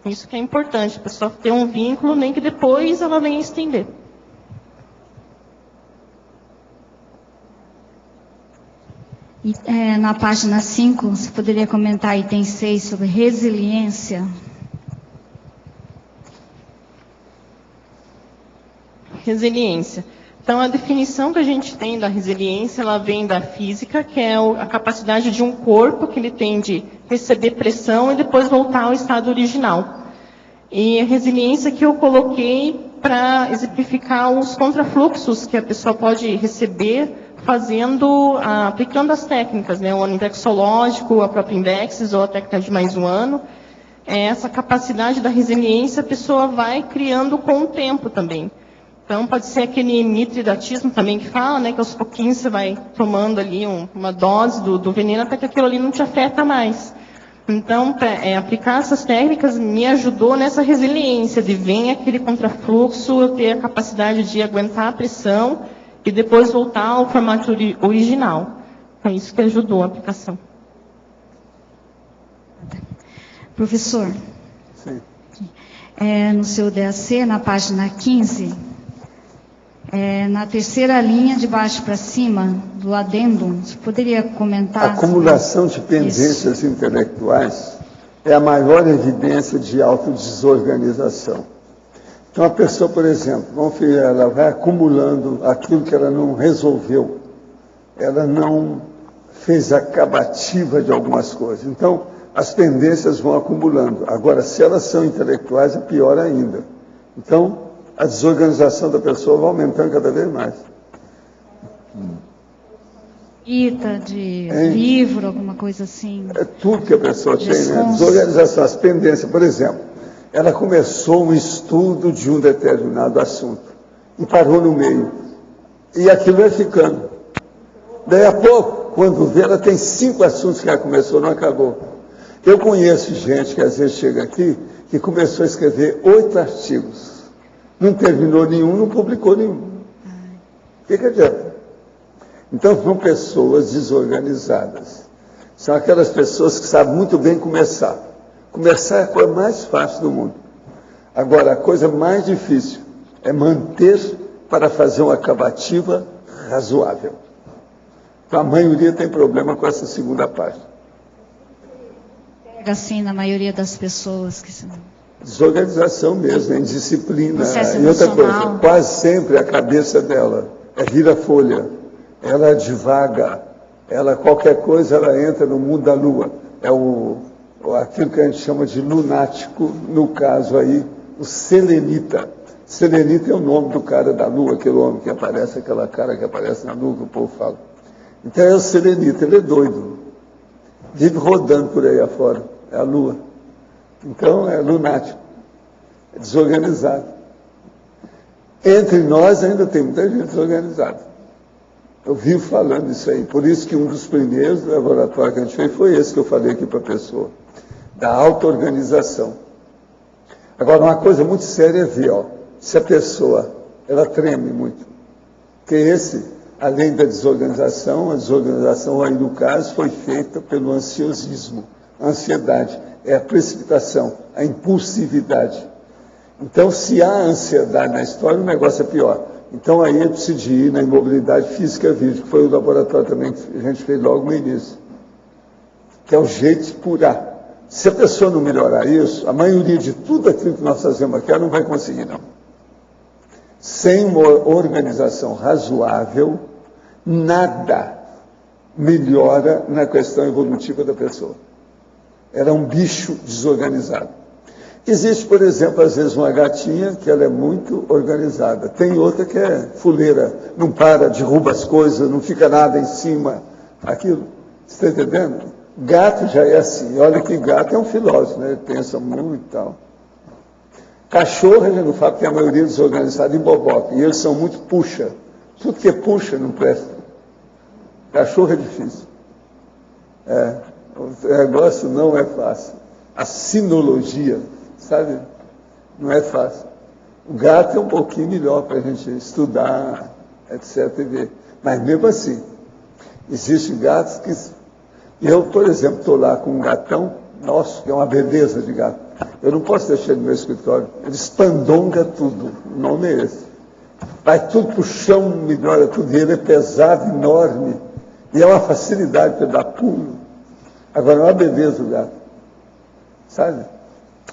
S3: Isso que é importante, a pessoa ter um vínculo, nem que depois ela venha estender.
S4: E, na página 5, você poderia comentar item 6 sobre resiliência?
S3: Resiliência. Então, a definição que a gente tem da resiliência, ela vem da física, que é a capacidade de um corpo que ele tem de receber pressão e depois voltar ao estado original. E a resiliência que eu coloquei para exemplificar os contrafluxos que a pessoa pode receber aplicando as técnicas, né? O ano indexológico, a própria Indexes ou a técnica de mais um ano. Essa capacidade da resiliência a pessoa vai criando com o tempo também. Então, pode ser aquele mitridatismo também que fala, né, que aos pouquinhos você vai tomando ali uma dose do veneno até que aquilo ali não te afeta mais. Então, aplicar essas técnicas me ajudou nessa resiliência, de vir aquele contrafluxo, eu ter a capacidade de aguentar a pressão e depois voltar ao formato original. É isso que ajudou a aplicação.
S4: Professor,
S2: Sim.
S4: No seu DAC, na página 15, na terceira linha, de baixo para cima, do adendo, você poderia comentar?
S2: A acumulação de pendências intelectuais é a maior evidência de autodesorganização. Então, a pessoa, por exemplo, vamos ver, ela vai acumulando aquilo que ela não resolveu, ela não fez a acabativa de algumas coisas. Então, as pendências vão acumulando. Agora, se elas são intelectuais, é pior ainda. Então, a desorganização da pessoa vai aumentando cada vez mais.
S4: De livro, alguma coisa assim.
S2: É tudo que a pessoa tem, né? Desorganização, as pendências. Por exemplo, ela começou um estudo de um determinado assunto e parou no meio. E aquilo vai ficando. Daí a pouco, quando vê, ela tem 5 assuntos que ela começou e não acabou. Eu conheço gente que às vezes chega aqui que começou a escrever 8 artigos. Não terminou nenhum, não publicou nenhum. O que adianta? Então, são pessoas desorganizadas. São aquelas pessoas que sabem muito bem começar. Começar é a coisa mais fácil do mundo. Agora, a coisa mais difícil é manter para fazer uma acabativa razoável. Então, a maioria tem problema com essa segunda parte.
S4: Assim, na maioria das pessoas que são...
S2: Desorganização mesmo, indisciplina.
S4: Processo
S2: E outra
S4: emocional.
S2: coisa, quase sempre a cabeça dela vira folha, ela divaga, qualquer coisa ela entra no mundo da lua. Aquilo que a gente chama de lunático, no caso aí, o selenita. Selenita é o nome do cara da lua, aquele homem que aparece, aquela cara que aparece na lua, que o povo fala. Então é o selenita, ele é doido. Vive rodando por aí afora, é a lua. Então é lunático, é desorganizado. Entre nós ainda tem muita gente desorganizada. Eu vivo falando isso aí. Por isso que um dos primeiros laboratórios que a gente fez foi esse que eu falei aqui para a pessoa, da auto-organização. Agora, uma coisa muito séria é ver, se a pessoa, ela treme muito. Porque além da desorganização, a desorganização aí no caso foi feita pelo ansiosismo. A ansiedade é a precipitação, a impulsividade. Então, se há ansiedade na história, o negócio é pior. Então, aí é preciso ir na imobilidade física vídeo, que foi o laboratório também que a gente fez logo no início. Que é o jeito de curar. Se a pessoa não melhorar isso, a maioria de tudo aquilo que nós fazemos aqui, ela não vai conseguir, não. Sem uma organização razoável, nada melhora na questão evolutiva da pessoa. Ela é um bicho desorganizado. Existe, por exemplo, às vezes uma gatinha que ela é muito organizada. Tem outra que é fuleira, não para, derruba as coisas, não fica nada em cima. Aquilo, você está entendendo? Gato já é assim. Olha que gato é um filósofo, né? Ele pensa muito e tal. Cachorro, ele não fala, porque a maioria é desorganizada e boboca. E eles são muito puxa. Tudo que puxa não presta. Cachorro é difícil. O negócio não é fácil. A sinologia, sabe? Não é fácil. O gato é um pouquinho melhor para a gente estudar, etc. e ver. Mas mesmo assim, existem gatos que... Eu, por exemplo, estou lá com um gatão, nosso, que é uma beleza de gato. Eu não posso deixar no meu escritório. Ele espandonga tudo. O nome é esse. Vai tudo para o chão, melhora tudo. Ele é pesado, enorme. E é uma facilidade para dar pulo. Agora, é uma beleza o gato. Sabe?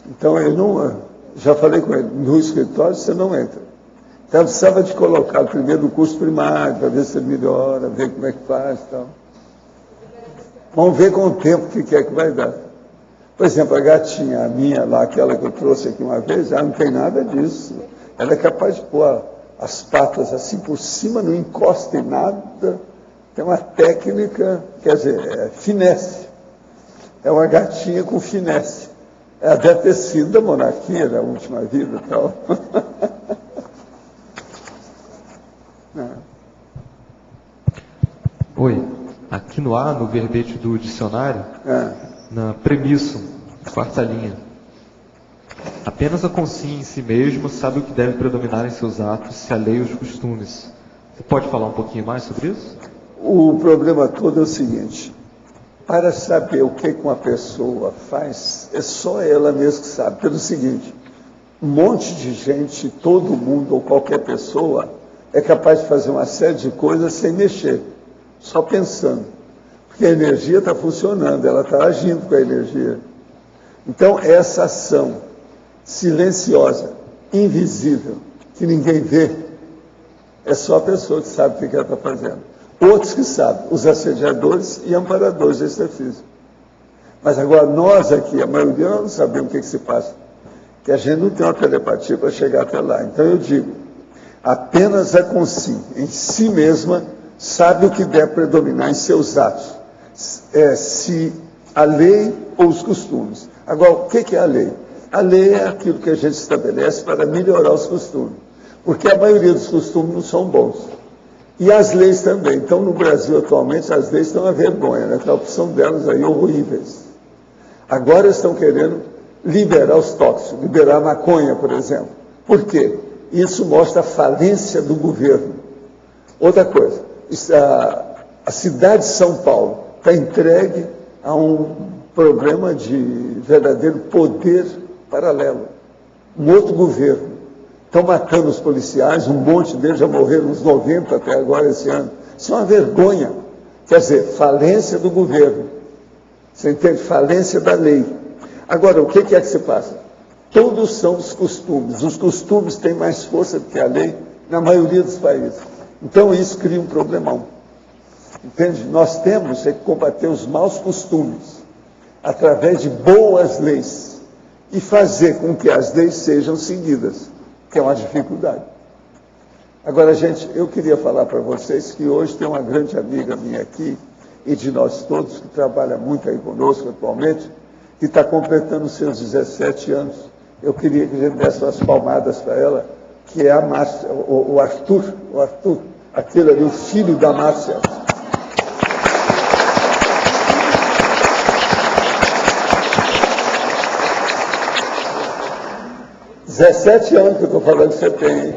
S2: Então, eu não... Já falei com ele, no escritório você não entra. Então, precisava de colocar primeiro no curso primário, para ver se ele melhora, ver como é que faz e tal. Vamos ver com o tempo o que é que vai dar. Por exemplo, a gatinha, a minha lá, aquela que eu trouxe aqui uma vez, ela não tem nada disso. Ela é capaz de pôr as patas assim por cima, não encosta em nada. Tem uma técnica, quer dizer, é finesse. É uma gatinha com finesse. Ela deve ter sido da monarquia na última vida e tal.
S8: Oi, aqui no A, no verbete do dicionário, na premisso, quarta linha. Apenas a consciência em si mesmo sabe o que deve predominar em seus atos, se a lei e os costumes. Você pode falar um pouquinho mais sobre isso?
S2: O problema todo é o seguinte: para saber o que uma pessoa faz, é só ela mesma que sabe. Pelo seguinte, um monte de gente, todo mundo ou qualquer pessoa é capaz de fazer uma série de coisas sem mexer, só pensando. Porque a energia está funcionando, ela está agindo com a energia. Então, essa ação silenciosa, invisível, que ninguém vê, é só a pessoa que sabe o que ela está fazendo. Outros que sabem, os assediadores e amparadores desse exercício. Mas agora, nós aqui, a maioria, nós não sabemos o que se passa. Que a gente não tem uma telepatia para chegar até lá. Então eu digo, apenas a consciência em si mesma sabe o que deve predominar em seus atos. Se a lei ou os costumes. Agora, o que é a lei? A lei é aquilo que a gente estabelece para melhorar os costumes. Porque a maioria dos costumes não são bons. E as leis também. Então, no Brasil, atualmente, as leis estão uma vergonha, né? A opção delas aí horríveis. Agora estão querendo liberar os tóxicos, liberar a maconha, por exemplo. Por quê? Isso mostra a falência do governo. Outra coisa, a cidade de São Paulo está entregue a um problema de verdadeiro poder paralelo. Um outro governo. Estão matando os policiais, um monte deles já morreram, uns 90 até agora esse ano. Isso é uma vergonha. Quer dizer, falência do governo. Você entende? Falência da lei. Agora, o que é que se passa? Todos são os costumes. Os costumes têm mais força do que a lei na maioria dos países. Então, isso cria um problemão. Entende? Nós temos que combater os maus costumes através de boas leis e fazer com que as leis sejam seguidas, que é uma dificuldade. Agora, gente, eu queria falar para vocês que hoje tem uma grande amiga minha aqui, e de nós todos, que trabalha muito aí conosco atualmente, que está completando seus 17 anos. Eu queria que a gente desse umas palmadas para ela, que é a Márcia, o Arthur, aquele ali, o filho da Márcia. "17 anos que eu estou falando que você tem, hein?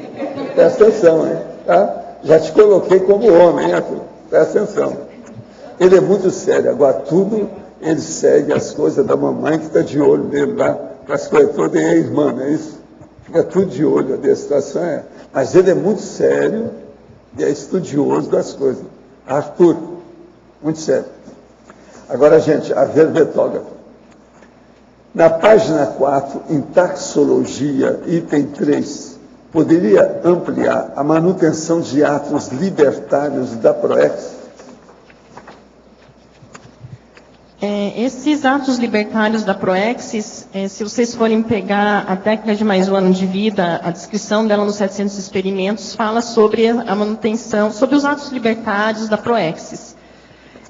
S2: Presta atenção, hein? Tá? Já te coloquei como homem, hein, Arthur? Presta atenção. Ele é muito sério, agora tudo ele segue as coisas da mamãe que está de olho nele lá, para as coisas todas, e a irmã, não é isso? Fica tudo de olho, a situação é. Mas ele é muito sério e é estudioso das coisas. Arthur, muito sério. Agora, gente, a verbetógrafa. Na página 4, em taxologia, item 3, poderia ampliar a manutenção de atos libertários da PROEX?
S3: Esses atos libertários da PROEX, se vocês forem pegar a técnica de mais um ano de vida, a descrição dela nos 700 experimentos, fala sobre a manutenção, sobre os atos libertários da PROEX.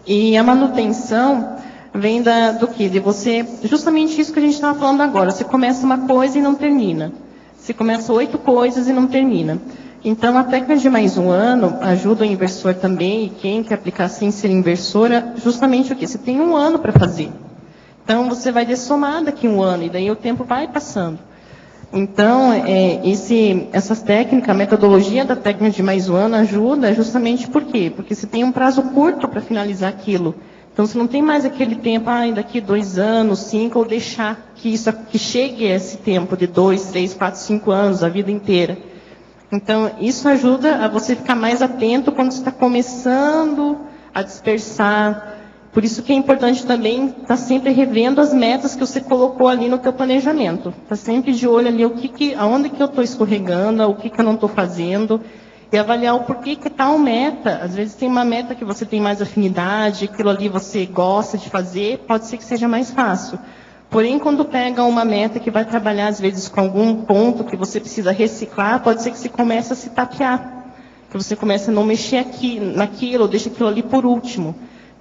S3: E a manutenção vem do quê? De você, justamente isso que a gente estava falando agora, você começa uma coisa e não termina. Você começa 8 coisas e não termina. Então, a técnica de mais um ano ajuda o inversor também, e quem quer aplicar sem ser inversora, justamente o quê? Você tem 1 ano para fazer. Então, você vai dessomar daqui 1 ano, e daí o tempo vai passando. Então, essas técnicas, a metodologia da técnica de mais um ano ajuda justamente por quê? Porque você tem um prazo curto para finalizar aquilo. Então, você não tem mais aquele tempo, daqui 2 anos, 5, ou deixar que chegue esse tempo de 2, 3, 4, 5 anos, a vida inteira. Então, isso ajuda a você ficar mais atento quando você está começando a dispersar. Por isso que é importante também estar sempre revendo as metas que você colocou ali no teu planejamento. Está sempre de olho ali aonde que eu estou escorregando, o que eu não estou fazendo, e avaliar o porquê que tal meta. Às vezes tem uma meta que você tem mais afinidade, aquilo ali você gosta de fazer, pode ser que seja mais fácil. Porém, quando pega uma meta que vai trabalhar, às vezes, com algum ponto que você precisa reciclar, pode ser que você comece a se tapear, que você comece a não mexer aqui, naquilo, ou deixa aquilo ali por último.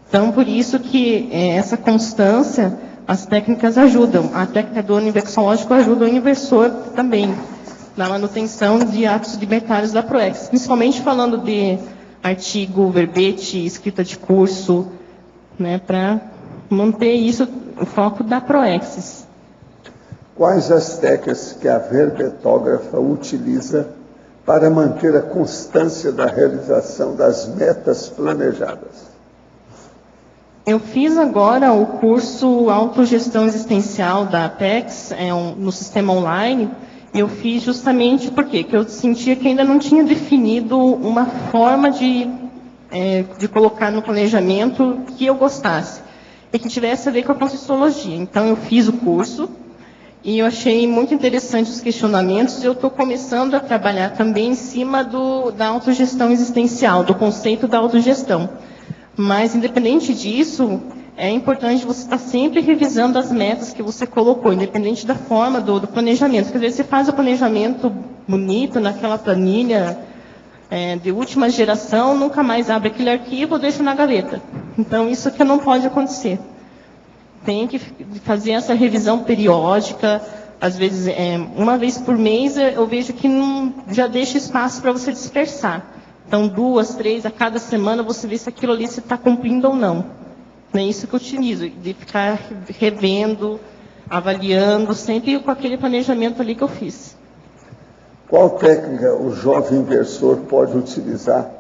S3: Então, por isso que essa constância, as técnicas ajudam. A técnica do universológico ajuda o inversor também, na manutenção de atos libertários da PROEX, principalmente falando de artigo, verbete, escrita de curso, né, para manter isso, o foco da PROEX.
S2: Quais as técnicas que a verbetógrafa utiliza para manter a constância da realização das metas planejadas?
S3: Eu fiz agora o curso Autogestão Existencial da Apex, no sistema online. Eu fiz justamente porque eu sentia que ainda não tinha definido uma forma de colocar no planejamento que eu gostasse e que tivesse a ver com a Conscienciologia. Então, eu fiz o curso e eu achei muito interessante os questionamentos. Eu estou começando a trabalhar também em cima da autogestão existencial, do conceito da autogestão. Mas, independente disso, é importante você estar sempre revisando as metas que você colocou, independente da forma do planejamento. Porque, às vezes, você faz o planejamento bonito naquela planilha de última geração, nunca mais abre aquele arquivo ou deixa na gaveta. Então, isso aqui não pode acontecer. Tem que fazer essa revisão periódica. Às vezes, uma vez por mês, eu vejo que não, já deixa espaço para você dispersar. Então, 2, 3, a cada semana, você vê se aquilo ali se está cumprindo ou não. É isso que eu utilizo, de ficar revendo, avaliando, sempre com aquele planejamento ali que eu fiz.
S2: Qual técnica o jovem inversor pode utilizar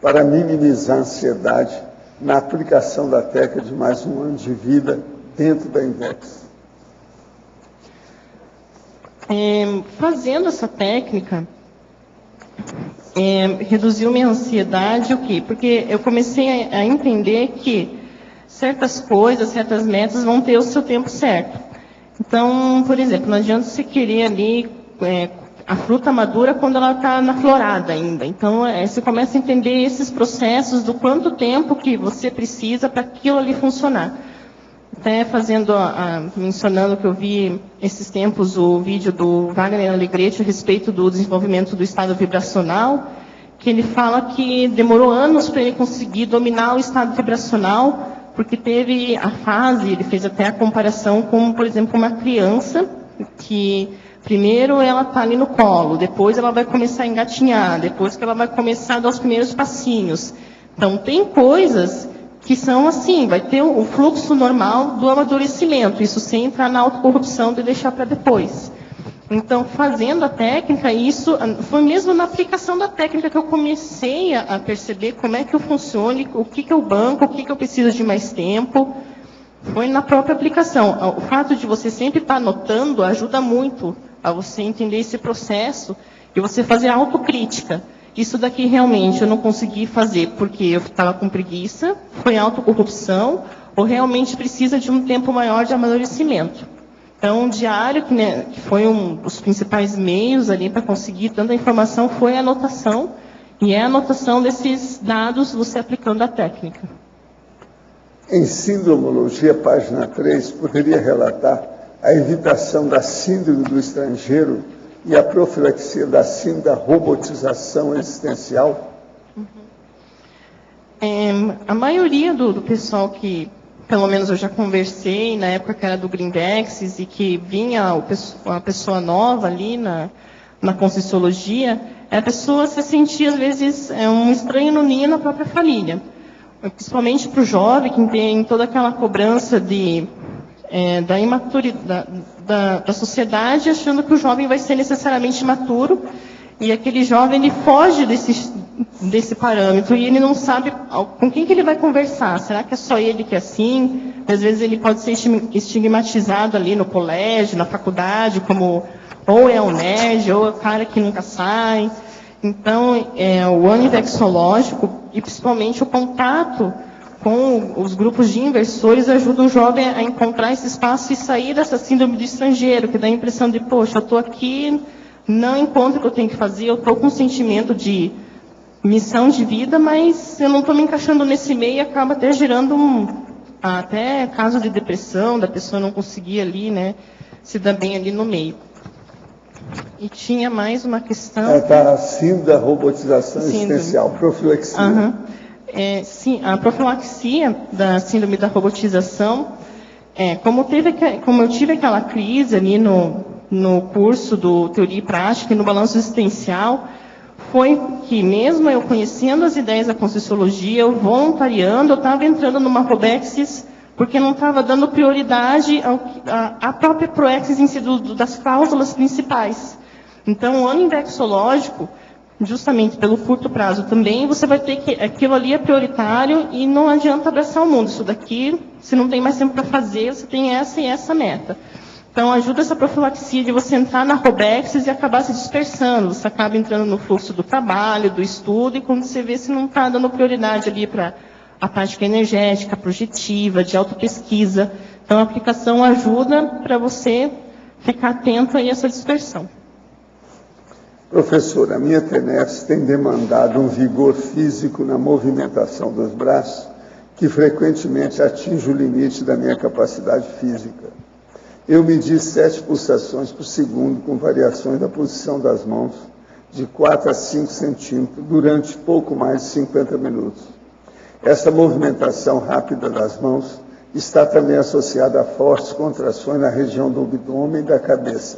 S2: para minimizar a ansiedade na aplicação da técnica de mais um ano de vida dentro da Invex?
S3: Fazendo essa técnica, reduziu minha ansiedade, o quê? Porque eu comecei a entender que certas coisas, certas metas vão ter o seu tempo certo. Então, por exemplo, não adianta você querer ali a fruta madura quando ela está na florada ainda. Então, você começa a entender esses processos do quanto tempo que você precisa para aquilo ali funcionar. Até mencionando que eu vi esses tempos o vídeo do Wagner Alegretti a respeito do desenvolvimento do estado vibracional, que ele fala que demorou anos para ele conseguir dominar o estado vibracional, porque teve a fase, ele fez até a comparação com, por exemplo, uma criança que primeiro ela está ali no colo, depois ela vai começar a engatinhar, depois que ela vai começar a dar os primeiros passinhos. Então, tem coisas que são assim, vai ter o fluxo normal do amadurecimento, isso sem entrar na autocorrupção de deixar para depois. Então, fazendo a técnica, isso foi mesmo na aplicação da técnica que eu comecei a perceber como é que eu funciono, o que eu banco, o que eu preciso de mais tempo. Foi na própria aplicação. O fato de você sempre estar anotando ajuda muito a você entender esse processo e você fazer autocrítica. Isso daqui realmente eu não consegui fazer porque eu estava com preguiça, foi autocorrupção, ou realmente precisa de um tempo maior de amadurecimento. Então, o diário, que foi um dos principais meios ali para conseguir tanta informação, foi a anotação, e é a anotação desses dados você aplicando a técnica.
S2: Em Síndromologia, página 3, poderia relatar a evitação da síndrome do estrangeiro e a profilaxia da síndrome da robotização existencial?
S3: A maioria do pessoal que, pelo menos eu já conversei, na época que era do Grindexes, e que vinha uma pessoa nova ali na Conscienciologia, a pessoa se sentia, às vezes, um estranho no ninho na própria família. Principalmente para o jovem, que tem toda aquela cobrança da imaturidade da sociedade, achando que o jovem vai ser necessariamente maturo, e aquele jovem ele foge desse parâmetro, e ele não sabe com quem que ele vai conversar. Será que é só ele que é assim? Às vezes ele pode ser estigmatizado ali no colégio, na faculdade, como ou é um nerd, ou é o cara que nunca sai. Então, o ano infecciológico, e principalmente o contato com os grupos de inversores, ajuda o jovem a encontrar esse espaço e sair dessa síndrome do estrangeiro, que dá a impressão de, poxa, eu estou aqui, não encontro o que eu tenho que fazer, eu estou com um sentimento de missão de vida, mas eu não estou me encaixando nesse meio e acaba até gerando até casos de depressão, da pessoa não conseguir ali, né, se dar bem ali no meio. E tinha mais uma questão...
S2: Está síndrome da robotização existencial, profilaxia.
S3: Uhum. Sim, a profilaxia da síndrome da robotização, como eu tive aquela crise ali no curso do Teoria e Prática e no Balanço Existencial, foi que mesmo eu conhecendo as ideias da Conscienciologia, eu voluntariando, eu estava entrando numa Robexis, porque não estava dando prioridade à própria Proexis em si, das cláusulas principais. Então, o ano indexológico, justamente pelo curto prazo também, você vai ter que aquilo ali é prioritário e não adianta abraçar o mundo. Isso daqui, se não tem mais tempo para fazer, você tem essa e essa meta. Então, ajuda essa profilaxia de você entrar na Robexis e acabar se dispersando. Você acaba entrando no fluxo do trabalho, do estudo, e quando você vê se não está dando prioridade ali para a prática energética, projetiva, de autopesquisa. Então, a aplicação ajuda para você ficar atento aí a essa dispersão.
S2: Professor, a minha TENEPS tem demandado um vigor físico na movimentação dos braços que frequentemente atinge o limite da minha capacidade física. Eu medi 7 pulsações por segundo com variações da posição das mãos de 4 a 5 centímetros durante pouco mais de 50 minutos. Essa movimentação rápida das mãos está também associada a fortes contrações na região do abdômen e da cabeça,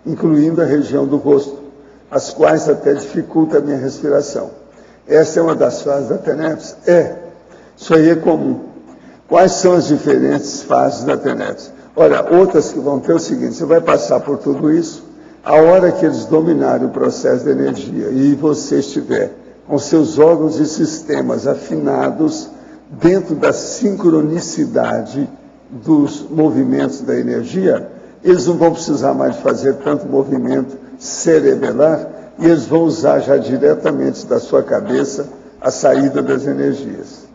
S2: incluindo a região do rosto, as quais até dificultam a minha respiração. Essa é uma das fases da TENEPS? Isso aí é comum. Quais são as diferentes fases da TENEPS? Olha, outras que vão ter o seguinte, você vai passar por tudo isso, a hora que eles dominarem o processo de energia e você estiver com seus órgãos e sistemas afinados dentro da sincronicidade dos movimentos da energia, eles não vão precisar mais de fazer tanto movimento cerebelar e eles vão usar já diretamente da sua cabeça a saída das energias.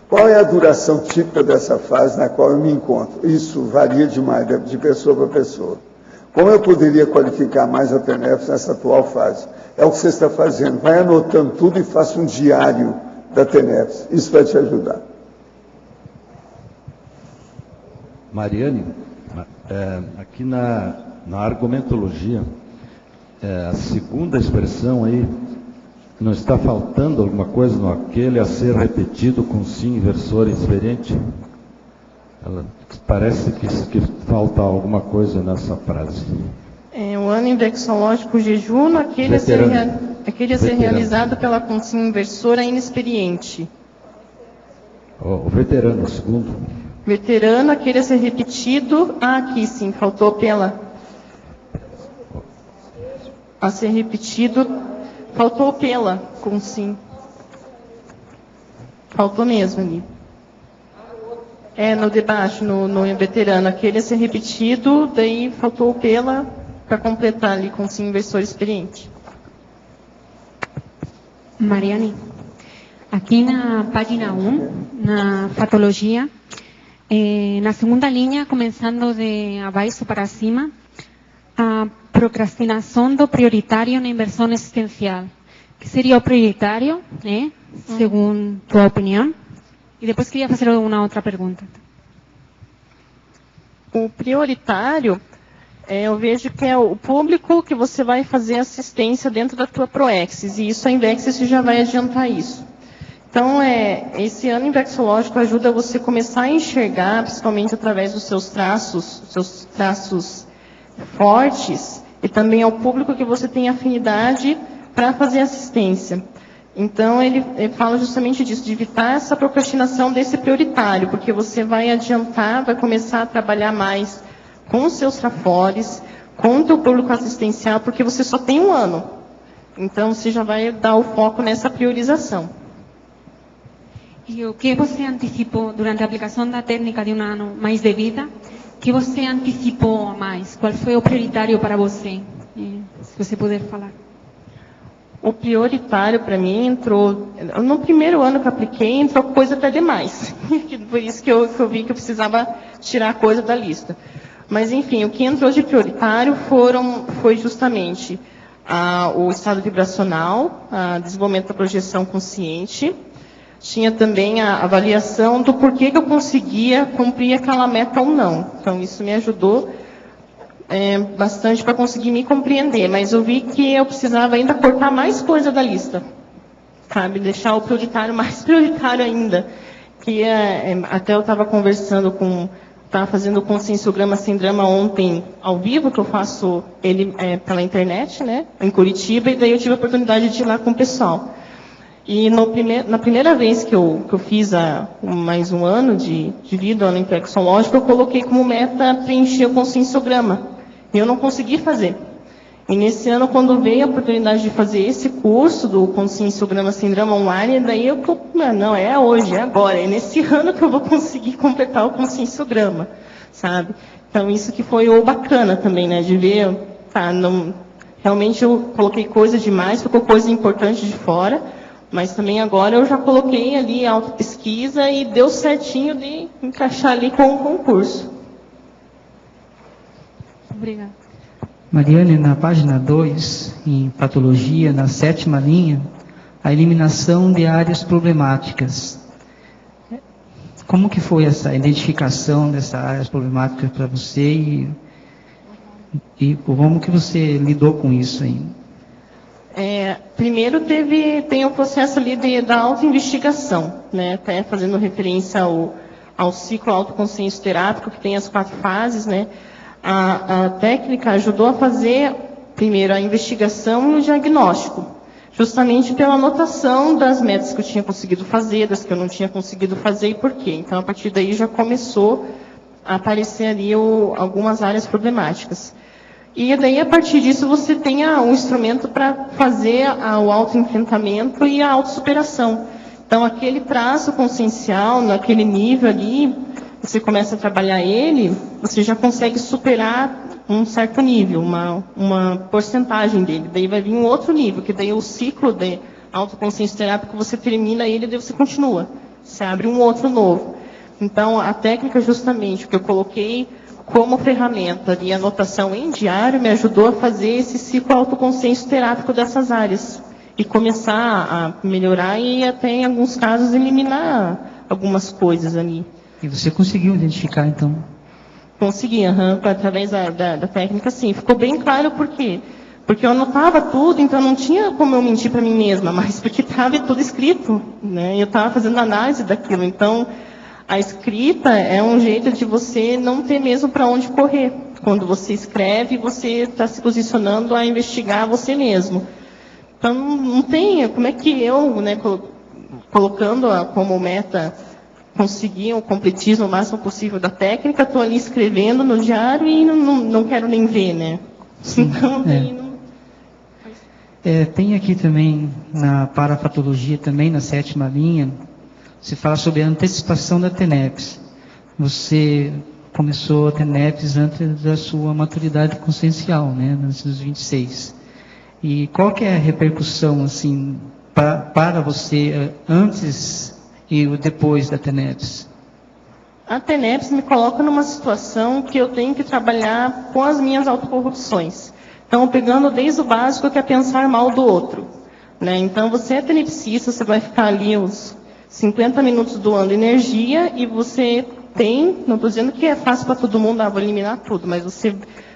S2: Qual é a duração típica dessa fase na qual eu me encontro? Isso varia demais de pessoa para pessoa. Como eu poderia qualificar mais a TENEPS nessa atual fase? É o que você está fazendo. Vai anotando tudo e faça um diário da TENEPS. Isso vai te ajudar.
S6: Mariane, aqui na argumentologia, a segunda expressão aí, não está faltando alguma coisa no aquele a ser repetido com sim inversor experiente? Parece que falta alguma coisa nessa frase.
S3: O ano indexológico jejum, aquele a ser realizado pela consciência inversora inexperiente.
S6: O veterano, o segundo.
S3: Veterano, aquele a ser repetido. Aqui sim, faltou pela... A ser repetido... Faltou pela, com sim. Faltou mesmo ali. No de baixo, no veterano, aquele a ser repetido, daí faltou pela, para completar ali com sim inversor experiente.
S9: Mariane, aqui na página 1, na patologia, na segunda linha, começando de abaixo para cima, a procrastinação do prioritário na inversão existencial. Que seria o prioritário, né? Segundo tua opinião? E depois queria fazer uma outra pergunta.
S3: O prioritário, eu vejo que é o público que você vai fazer assistência dentro da tua Proexis, e isso a Invexis já vai adiantar isso. Então, esse ano indexológico ajuda você a começar a enxergar, principalmente através dos seus traços fortes, e também ao público que você tem afinidade para fazer assistência. Então, ele fala justamente disso, de evitar essa procrastinação desse prioritário, porque você vai adiantar, vai começar a trabalhar mais com os seus trafores, com o teu público assistencial, porque você só tem um ano. Então, você já vai dar o foco nessa priorização.
S9: E o que você antecipou durante a aplicação da técnica de um ano mais de vida? O que você antecipou mais? Qual foi o prioritário para você? Se você puder falar.
S3: O prioritário para mim entrou, no primeiro ano que eu apliquei, entrou coisa até demais. Por isso que eu vi que eu precisava tirar coisa da lista. Mas, enfim, o que entrou de prioritário foi justamente o estado vibracional, o desenvolvimento da projeção consciente, tinha também a avaliação do porquê que eu conseguia cumprir aquela meta ou não. Então, isso me ajudou bastante para conseguir me compreender, mas eu vi que eu precisava ainda cortar mais coisa da lista, sabe? Deixar o prioritário mais prioritário ainda. Que até eu estava conversando estava fazendo o Conscienciograma Sem Drama ontem ao vivo, que eu faço ele pela internet, né, em Curitiba, e daí eu tive a oportunidade de ir lá com o pessoal. E na primeira vez que eu fiz mais um ano de vida no inflexológico, eu coloquei como meta preencher o conscienciograma. E eu não consegui fazer. E nesse ano, quando veio a oportunidade de fazer esse curso do Conscienciograma Sem Drama online, daí não, é hoje, é agora, é nesse ano que eu vou conseguir completar o conscienciograma, sabe? Então, isso que foi o bacana também, né, de ver, realmente eu coloquei coisa demais, ficou coisa importante de fora, mas também agora eu já coloquei ali a autopesquisa e deu certinho de encaixar ali com o concurso.
S9: Obrigada.
S10: Mariane, na página 2, em patologia, na 7ª linha, a eliminação de áreas problemáticas. Como que foi essa identificação dessas áreas problemáticas para você e como que você lidou com isso aí?
S3: Primeiro tem o processo ali da autoinvestigação, né? Até fazendo referência ao ciclo autoconsciência terápico, que tem as 4 fases, né? A técnica ajudou a fazer, primeiro, a investigação e o diagnóstico, justamente pela anotação das metas que eu tinha conseguido fazer, das que eu não tinha conseguido fazer e por quê. Então, a partir daí, já começou a aparecer ali algumas áreas problemáticas. E daí, a partir disso, você tem um instrumento para fazer o autoenfrentamento e a autossuperação. Então, aquele traço consciencial, naquele nível ali, você começa a trabalhar ele, você já consegue superar um certo nível, uma porcentagem dele. Daí vai vir um outro nível, que daí é o ciclo de autoconsciência terápica, você termina ele e daí você continua. Você abre um outro novo. Então, a técnica, justamente, que eu coloquei como ferramenta de anotação em diário, me ajudou a fazer esse ciclo autoconsciência terápico dessas áreas. E começar a melhorar e até, em alguns casos, eliminar algumas coisas ali.
S10: E você conseguiu identificar, então?
S3: Consegui, através da técnica, sim. Ficou bem claro por quê. Porque eu anotava tudo, então não tinha como eu mentir para mim mesma, mas porque estava tudo escrito, né? Eu estava fazendo análise daquilo. Então, a escrita é um jeito de você não ter mesmo para onde correr. Quando você escreve, você está se posicionando a investigar você mesmo. Então, não tem... Como é que eu, né, colocando como meta... conseguir o completismo o máximo possível da técnica, estou ali escrevendo no diário e não quero nem ver, né? Então,
S10: tem aqui também, na parapatologia, também na 7ª linha, se fala sobre a antecipação da TENEPS. Você começou a TENEPS antes da sua maturidade consciencial, né? Antes dos 26. E qual que é a repercussão, assim, para você antes e o depois da TENEPS?
S3: A TENEPS me coloca numa situação que eu tenho que trabalhar com as minhas autocorrupções. Então, pegando desde o básico, que é pensar mal do outro, né? Então, você é tenepsista, você vai ficar ali uns 50 minutos doando energia e você não estou dizendo que é fácil para todo mundo, vou eliminar tudo, mas você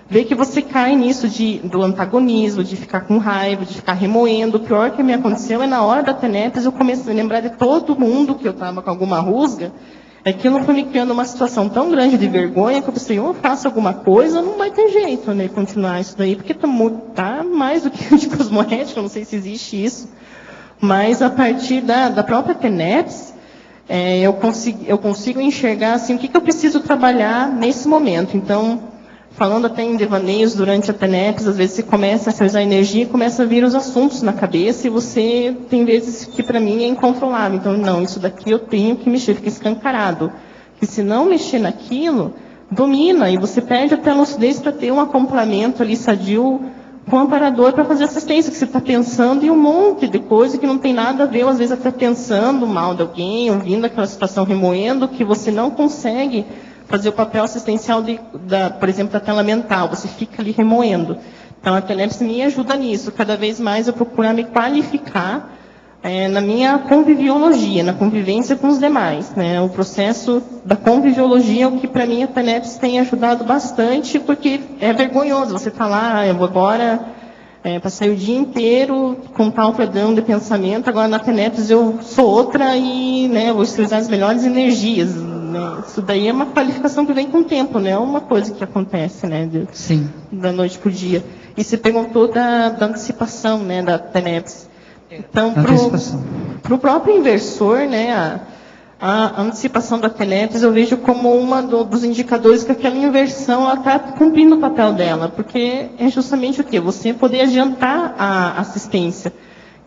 S3: vê que você cai nisso do antagonismo, de ficar com raiva, de ficar remoendo. O pior que me aconteceu é na hora da TENEPS, eu comecei a lembrar de todo mundo que eu estava com alguma rusga. Aquilo foi me criando uma situação tão grande de vergonha que eu pensei, eu faço alguma coisa, não vai ter jeito, né, continuar isso daí, porque tá mais do que de cosmoética, não sei se existe isso. Mas a partir da própria TENEPS, eu consigo enxergar assim, o que eu preciso trabalhar nesse momento. Então, falando até em devaneios durante a TENEPS, às vezes você começa a usar energia e começa a vir os assuntos na cabeça e você tem vezes que para mim é incontrolável. Então, não, isso daqui eu tenho que mexer, fica escancarado. Porque se não mexer naquilo, domina e você perde até a lucidez para ter um acoplamento ali sadio com o amparador para fazer assistência, que você está pensando em um monte de coisa que não tem nada a ver, ou às vezes até pensando mal de alguém, ouvindo aquela situação remoendo, que você não consegue fazer o papel assistencial, por exemplo, da tela mental, você fica ali remoendo. Então, a TENEPS me ajuda nisso. Cada vez mais eu procuro me qualificar na minha conviviologia, na convivência com os demais, né? O processo da conviviologia é o que, para mim, a TENEPS tem ajudado bastante, porque é vergonhoso você falar, eu vou agora passei o dia inteiro com tal padrão de pensamento, agora na TENEPS eu sou outra e, né, vou utilizar as melhores energias, né? Isso daí é uma qualificação que vem com o tempo, né? É uma coisa que acontece, né?
S10: Sim.
S3: Da noite para o dia. E você perguntou da antecipação, né, da TENEPS. Então, para o próprio inversor, né, a antecipação da TENEPS eu vejo como dos indicadores que aquela inversão está cumprindo o papel dela, porque é justamente o quê? Você poder adiantar a assistência.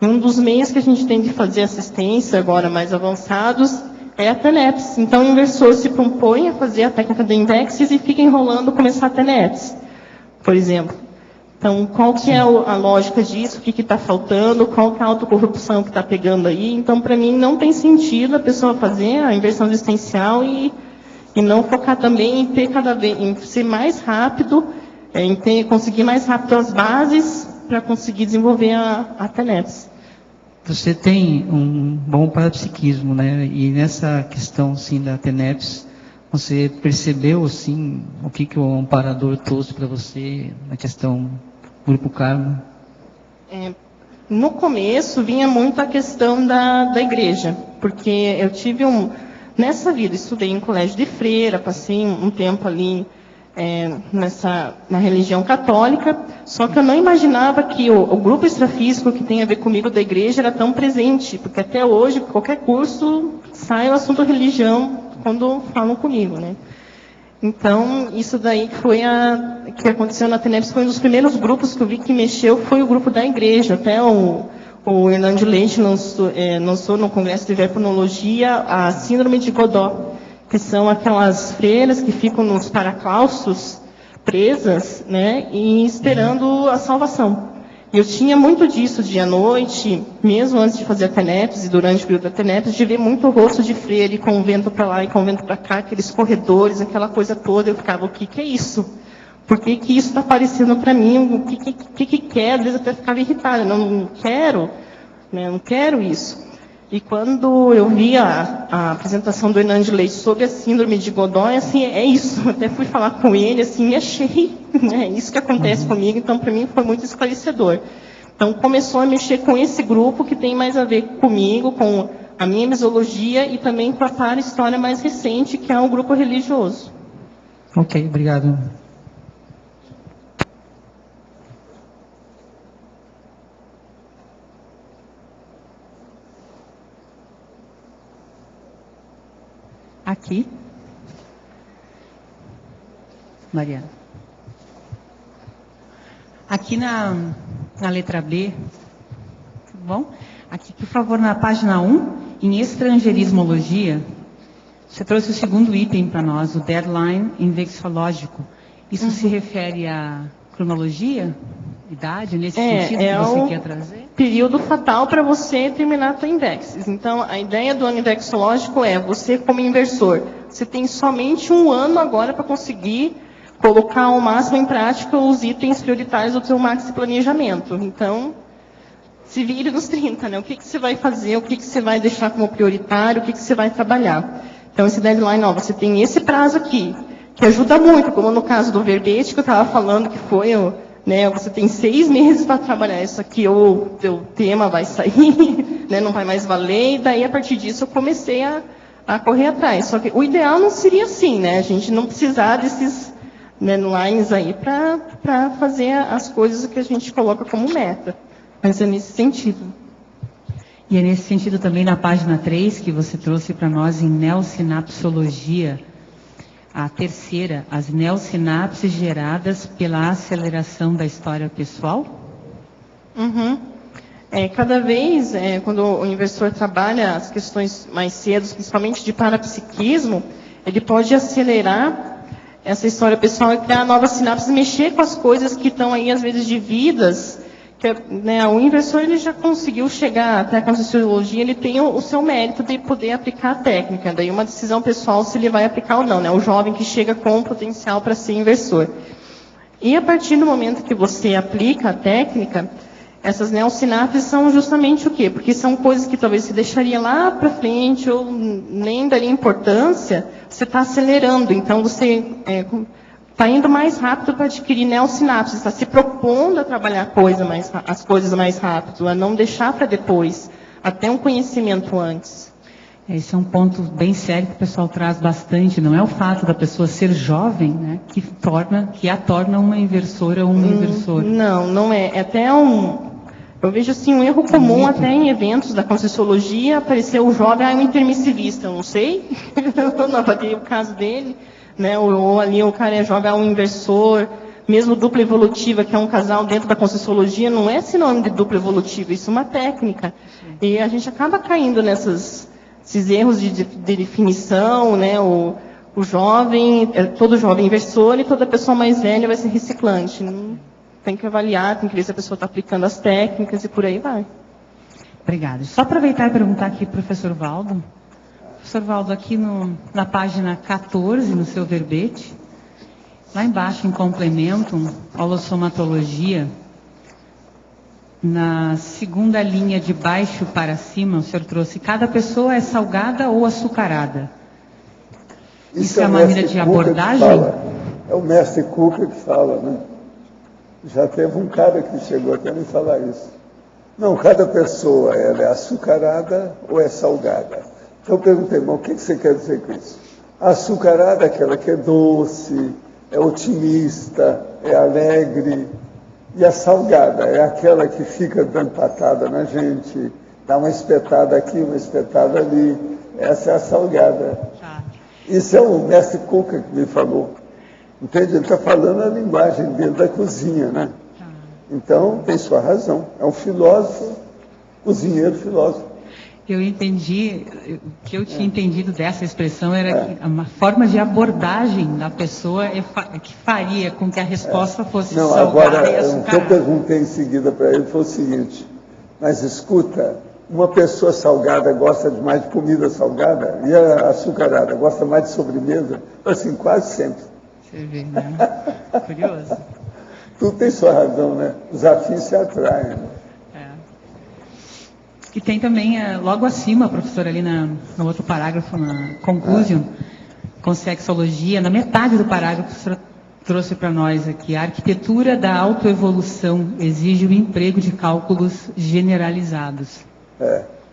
S3: E um dos meios que a gente tem de fazer assistência, agora mais avançados, é a TENEPS. Então, o inversor se propõe a fazer a técnica do Indexes e fica enrolando começar a TENEPS, por exemplo. Então, qual que é a lógica disso? O que está faltando? Qual que é a autocorrupção que está pegando aí? Então, para mim, não tem sentido a pessoa fazer a inversão existencial e não focar também em ter cada vez, em ser mais rápido, conseguir mais rápido as bases para conseguir desenvolver a TENEPS.
S10: Você tem um bom parapsiquismo, né? E nessa questão, sim, da TENEPS, você percebeu, assim, o que o amparador trouxe para você na questão Grupo Karma?
S3: No começo, vinha muito a questão da igreja, porque eu tive nessa vida, estudei em colégio de freira, passei um tempo ali na religião católica, só que eu não imaginava que o grupo extrafísico que tem a ver comigo da igreja era tão presente, porque até hoje, qualquer curso, sai o assunto religião quando falam comigo, né? Então, isso daí que aconteceu na TENEPS foi um dos primeiros grupos que eu vi que mexeu, foi o grupo da igreja. Até o Hernando Leite lançou no Congresso de Verponologia a Síndrome de Godot, que são aquelas freiras que ficam nos paraclaustros presas, né, e esperando a salvação. Eu tinha muito disso dia à noite, mesmo antes de fazer a TENEPS e durante o período da TENEPS, de ver muito rosto de freira e convento para lá e convento para cá, aqueles corredores, aquela coisa toda. Eu ficava, o que é isso? Por que isso está aparecendo para mim? O que quer? Às vezes até ficava irritada. Não quero, né? Não quero isso. E quando eu vi a apresentação do Hernando Leite sobre a síndrome de Godot, assim, é isso. Eu até fui falar com ele, assim, e achei, né, isso que acontece comigo. Então, para mim, foi muito esclarecedor. Então, começou a mexer com esse grupo que tem mais a ver comigo, com a minha mesologia e também com a para-história mais recente, que é o grupo religioso.
S10: Ok, obrigado.
S11: Aqui. Mariana. Aqui na letra B, tá bom? Aqui, por favor, na página 1, em estrangeirismologia, você trouxe o segundo item para nós, o deadline indexológico. Isso se refere à cronologia, idade, nesse sentido que você quer trazer?
S3: Período fatal para você terminar a tua indexes. Então, a ideia do ano indexológico é, você como inversor, você tem somente um ano agora para conseguir colocar ao máximo em prática os itens prioritários do teu maxi planejamento. Então, se vire nos 30, né? O que você vai fazer, o que você vai deixar como prioritário, o que você vai trabalhar. Então, esse deadline, você tem esse prazo aqui, que ajuda muito, como no caso do verbete que eu estava falando, que foi né, você tem 6 meses para trabalhar isso aqui, ou o teu tema vai sair, né, não vai mais valer, e daí a partir disso eu comecei a correr atrás. Só que o ideal não seria assim, né, a gente não precisar desses deadlines aí para fazer as coisas que a gente coloca como meta, mas é nesse sentido.
S11: E é nesse sentido também na página 3, que você trouxe para nós em neossinapsologia, a terceira, as neossinapses geradas pela aceleração da história pessoal?
S3: Cada vez, quando o inversor trabalha as questões mais cedo, principalmente de parapsiquismo, ele pode acelerar essa história pessoal e criar novas sinapses, mexer com as coisas que estão aí, às vezes, de vidas, que, né, o inversor ele já conseguiu chegar até a Conscienciologia, ele tem o seu mérito de poder aplicar a técnica, daí uma decisão pessoal se ele vai aplicar ou não, né, o jovem que chega com potencial para ser inversor. E a partir do momento que você aplica a técnica, Essas neossinapses são justamente o quê? Porque são coisas que talvez se deixaria lá para frente ou nem daria importância, você está acelerando. Então, você está indo mais rápido para adquirir neossinapses, está se propondo a trabalhar as coisas mais rápido, a não deixar para depois, até um conhecimento antes.
S11: Esse é um ponto bem sério que o pessoal traz bastante. Não é o fato da pessoa ser jovem, né, que a torna uma inversora ou um inversor.
S3: Não é. É até eu vejo assim um erro comum até em eventos da Conscienciologia, aparecer o jovem, um intermissivista, eu não sei, eu não avaliei o caso dele, né? Ou ali o cara é jovem, um inversor, mesmo dupla evolutiva, que é um casal dentro da Conscienciologia, não é sinônimo de dupla evolutiva, isso é uma técnica. E a gente acaba caindo esses erros de definição, né? O jovem, todo jovem inversor e toda pessoa mais velha vai ser reciclante. Tem que avaliar, tem que ver se a pessoa está aplicando as técnicas e por aí vai.
S11: Obrigada. Só aproveitar e perguntar aqui para o professor Valdo. Professor Valdo, aqui na página 14, no seu verbete, lá embaixo, em complemento, holossomatologia, na segunda linha de baixo para cima, o senhor trouxe, cada pessoa é salgada ou açucarada? Isso é a maneira de abordagem?
S2: É o mestre Cuca que fala, né? Já teve um cara que chegou até a me falar isso. Não, cada pessoa ela é açucarada ou é salgada. Então eu perguntei, mas o que você quer dizer com isso? A açucarada é aquela que é doce, é otimista, é alegre. E a salgada é aquela que fica dando patada na gente, dá uma espetada aqui, uma espetada ali. Essa é a salgada. Isso é o mestre Cuca que me falou. Entende? Ele está falando a linguagem dele da cozinha, né? Então, tem sua razão. É um filósofo, cozinheiro filósofo.
S11: Eu entendi, o que eu tinha entendido dessa expressão era que uma forma de abordagem da pessoa que faria com que a resposta fosse salgada e açucarada.
S2: O que eu perguntei em seguida para ele foi o seguinte, mas escuta, uma pessoa salgada gosta mais de comida salgada e a açucarada gosta mais de sobremesa? Assim, quase sempre.
S11: Você vê, né? Curioso.
S2: Tudo tem sua razão, né? Os afins se atraem. Né?
S11: E tem também, logo acima, professor, ali no outro parágrafo, na conclusion, consciexologia, na metade do parágrafo, o senhor trouxe para nós aqui, a arquitetura da autoevolução exige o emprego de cálculos generalizados.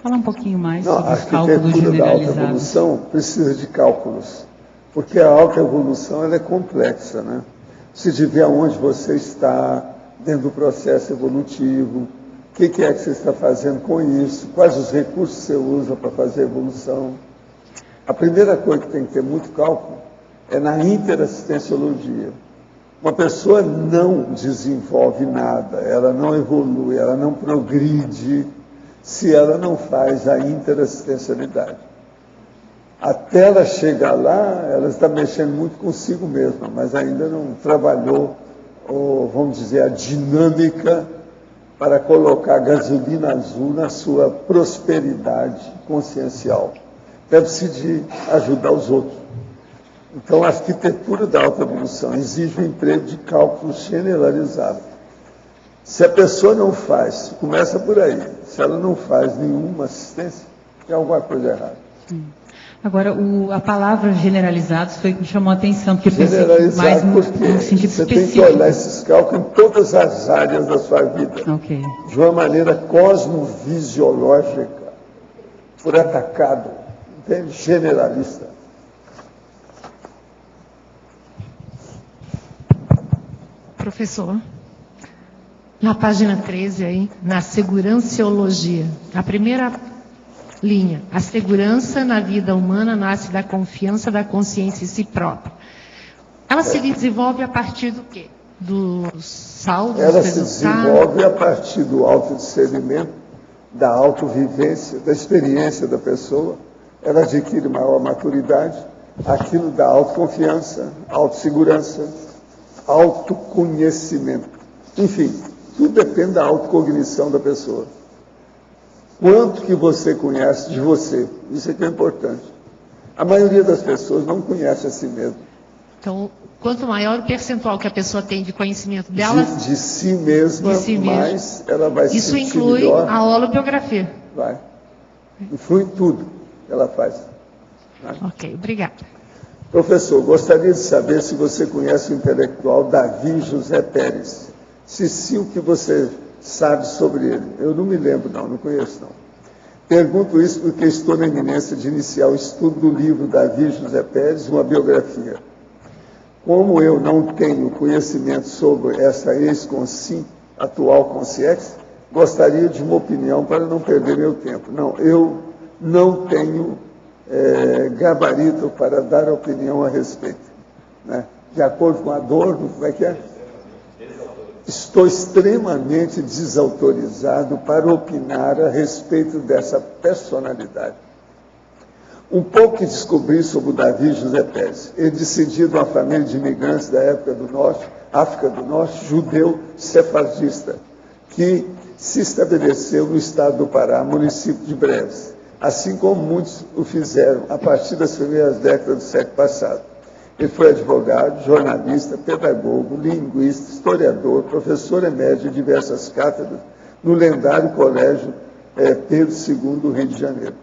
S11: Fala um pouquinho mais sobre os cálculos generalizados. A arquitetura da autoevolução precisa de cálculos. Porque a autoevolução ela é complexa, né? Você de ver aonde você está dentro do processo evolutivo, o que é que você está fazendo com isso, quais os recursos que você usa para fazer a evolução. A primeira coisa que tem que ter muito cálculo é na interassistenciologia. Uma pessoa não desenvolve nada, ela não evolui, ela não progride se ela não faz a interassistencialidade. Até ela chegar lá, ela está mexendo muito consigo mesma, mas ainda não trabalhou, vamos dizer, a dinâmica para colocar gasolina azul na sua prosperidade consciencial. Deve-se de ajudar os outros. Então, a arquitetura da autoevolução exige o emprego de cálculos generalizados. Se a pessoa não faz, começa por aí, se ela não faz nenhuma assistência, tem alguma coisa errada. Agora, a palavra generalizados foi que me chamou a atenção, porque eu pensei
S2: mais
S11: no sentido
S2: você
S11: específico.
S2: Tem que olhar esses cálculos em todas as áreas da sua vida, de uma maneira cosmovisiológica, por atacado, entende? Generalista.
S12: Professor, na página 13 aí, na seguranciologia, a primeira linha, a segurança na vida humana nasce da confiança da consciência em si própria. Ela se desenvolve a partir do quê? Dos saldos,
S2: ela se desenvolve a partir do autodiscernimento, da autovivência, da experiência da pessoa. Ela adquire maior maturidade, aquilo da autoconfiança, autossegurança, autoconhecimento. Enfim, tudo depende da autocognição da pessoa. Quanto que você conhece de você? Isso é que é importante. A maioria das pessoas não conhece a si mesmo.
S12: Então, quanto maior o percentual que a pessoa tem de conhecimento dela...
S2: De si mesma, mais ela vai se
S12: Isso
S2: sentir
S12: inclui
S2: melhor.
S12: a holobiografia.
S2: Vai. Influi em tudo que ela faz.
S12: Ok, obrigada.
S2: Professor, gostaria de saber se você conhece o intelectual Davi José Pérez. Se sim, o que você sabe sobre ele? Eu não me lembro, não conheço, não. Pergunto isso porque estou na iminência de iniciar o estudo do livro Davi José Pérez, uma biografia. Como eu não tenho conhecimento sobre essa ex-consim, atual consciex, gostaria de uma opinião para não perder meu tempo. Não, eu não tenho gabarito para dar opinião a respeito. Né? De acordo com a dor, como é que é? Estou extremamente desautorizado para opinar a respeito dessa personalidade. Um pouco que descobri sobre o Davi José Pérez. Ele descendia de uma família de imigrantes da época do Norte, África do Norte, judeu sefardista, que se estabeleceu no estado do Pará, município de Breves, assim como muitos o fizeram a partir das primeiras décadas do século passado. Ele foi advogado, jornalista, pedagogo, linguista, historiador, professor emérito de diversas cátedras no lendário Colégio Pedro II do Rio de Janeiro.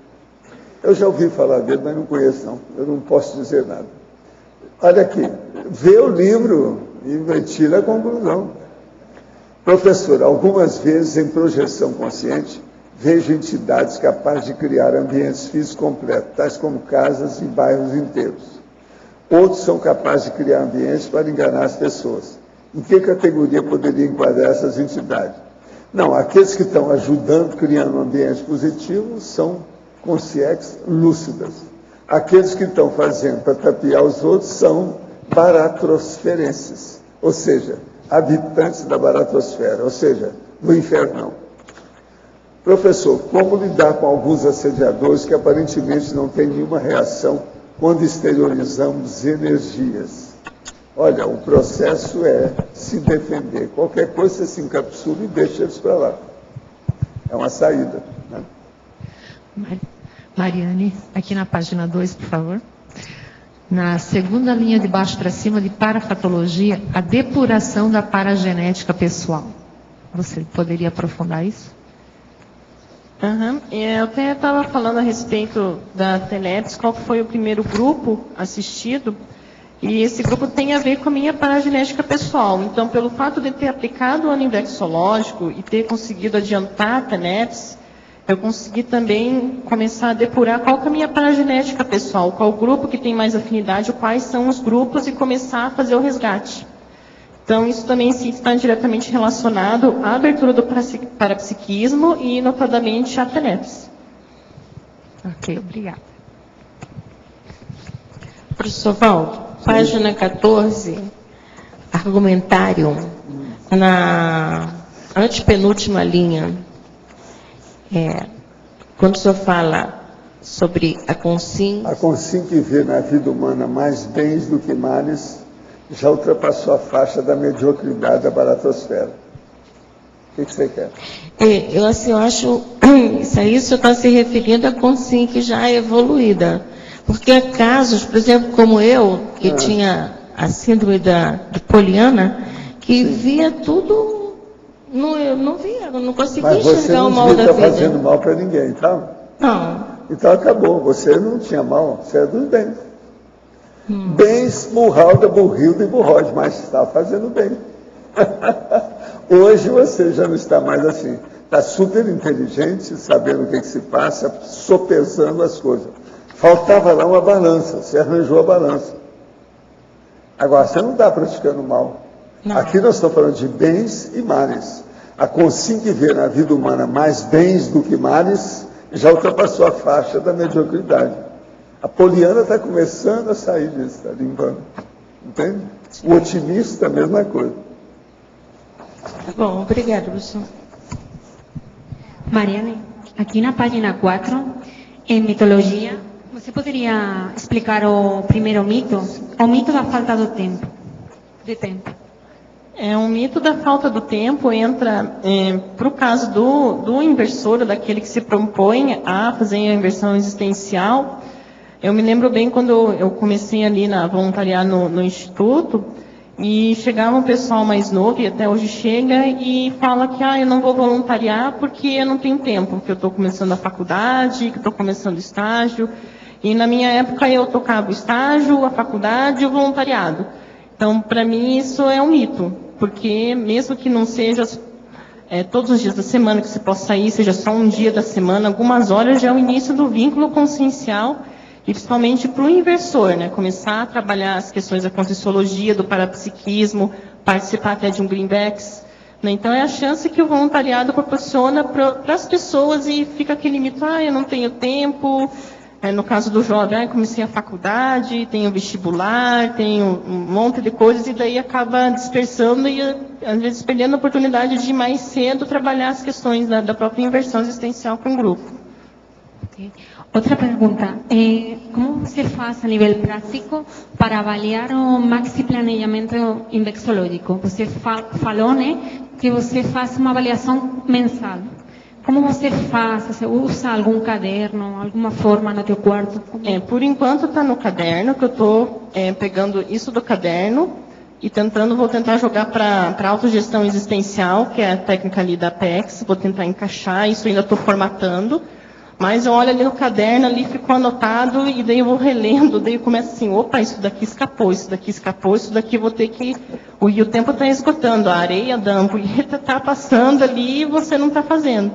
S2: Eu já ouvi falar dele, mas não conheço, não. Eu não posso dizer nada. Olha aqui, vê o livro e tira a conclusão. Professor, algumas vezes em projeção consciente, vejo entidades capazes de criar ambientes físicos completos, tais como casas e bairros inteiros. Outros são capazes de criar ambientes para enganar as pessoas. Em que categoria poderia enquadrar essas entidades? Não, aqueles que estão ajudando, criando um ambiente positivo, são consciex lúcidas. Aqueles que estão fazendo para tapear os outros são baratrosferenses, ou seja, habitantes da baratrosfera, ou seja, do infernão. Professor, como lidar com alguns assediadores que aparentemente não têm nenhuma reação quando exteriorizamos energias? Olha, o processo é se defender. Qualquer coisa você se encapsula e deixa eles para lá. É uma saída. Né?
S12: Mariane, aqui na página 2, por favor. Na segunda linha de baixo para cima, de parafatologia, a depuração da paragenética pessoal. Você poderia aprofundar isso?
S3: Eu até estava falando a respeito da TENEPS, qual foi o primeiro grupo assistido, e esse grupo tem a ver com a minha paragenética pessoal. Então, pelo fato de ter aplicado o anivexológico e ter conseguido adiantar a TENEPS, eu consegui também começar a depurar qual que é a minha paragenética pessoal, qual o grupo que tem mais afinidade, quais são os grupos, e começar a fazer o resgate. Então, isso também sim, está diretamente relacionado à abertura do parapsiquismo e, notadamente, à TENEPS.
S12: Ok, obrigada.
S13: Professor Valdo, página 14, argumentário, na antepenúltima linha, quando o senhor fala sobre a consim...
S2: A consim que vê na vida humana mais bens do que males, já ultrapassou a faixa da mediocridade da baratosfera. O que você quer?
S13: Eu acho, isso aí o senhor está se referindo à consim que já é evoluída. Porque há casos, por exemplo, como eu, que tinha a síndrome de Poliana, que via tudo... Não via, não conseguia enxergar o mal da vida.
S2: Mas você não devia estar fazendo mal para ninguém, tá?
S13: Não.
S2: Então acabou, você não tinha mal, você é dos bens. Bens, burralda, burrilda e burrode, mas estava fazendo bem. Hoje você já não está mais assim. Está super inteligente, sabendo o que se passa, sopesando as coisas. Faltava lá uma balança, você arranjou a balança. Agora, você não está praticando mal. Não. Aqui nós estamos falando de bens e males. A consim que vê na vida humana mais bens do que males, já ultrapassou a faixa da mediocridade. A Poliana está começando a sair disso, está limpando. Entende? O otimista, a mesma coisa.
S13: Bom, obrigado, professor.
S9: Mariane, aqui na página 4, em mitologia, você poderia explicar o primeiro mito? O mito da falta do tempo. De tempo.
S3: O mito da falta do tempo entra para o caso do inversor, daquele que se propõe a fazer a inversão existencial. Eu me lembro bem quando eu comecei ali na voluntariar no Instituto, e chegava um pessoal mais novo, e até hoje chega, e fala que eu não vou voluntariar porque eu não tenho tempo, porque eu estou começando a faculdade, que estou começando o estágio. E na minha época eu tocava o estágio, a faculdade e o voluntariado. Então, para mim, isso é um mito, porque mesmo que não seja todos os dias da semana que você possa sair, seja só um dia da semana, algumas horas já é o início do vínculo consciencial, e principalmente para o inversor, né? Começar a trabalhar as questões da conscienciologia, do parapsiquismo, participar até de um greenbacks, né? Então é a chance que o voluntariado proporciona para as pessoas, e fica aquele mito, eu não tenho tempo. No caso do jovem, comecei a faculdade, tenho vestibular, tenho um monte de coisas, e daí acaba dispersando e às vezes perdendo a oportunidade de mais cedo trabalhar as questões da própria inversão existencial com o grupo.
S9: Okay. Outra pergunta, como você faz a nível prático para avaliar o maxi-planejamento inversológico? Você falou, né, que você faz uma avaliação mensal. Como você faz? Você usa algum caderno, alguma forma no teu quarto?
S3: Por enquanto está no caderno, que eu estou pegando isso do caderno e vou tentar jogar para autogestão existencial, que é a técnica ali da Apex, vou tentar encaixar, isso ainda estou formatando. Mas eu olho ali no caderno, ali ficou anotado, e daí eu vou relendo, daí eu começo assim, opa, isso daqui escapou, isso daqui eu vou ter que... E o tempo está esgotando, a areia da ampulheta está passando ali e você não está fazendo.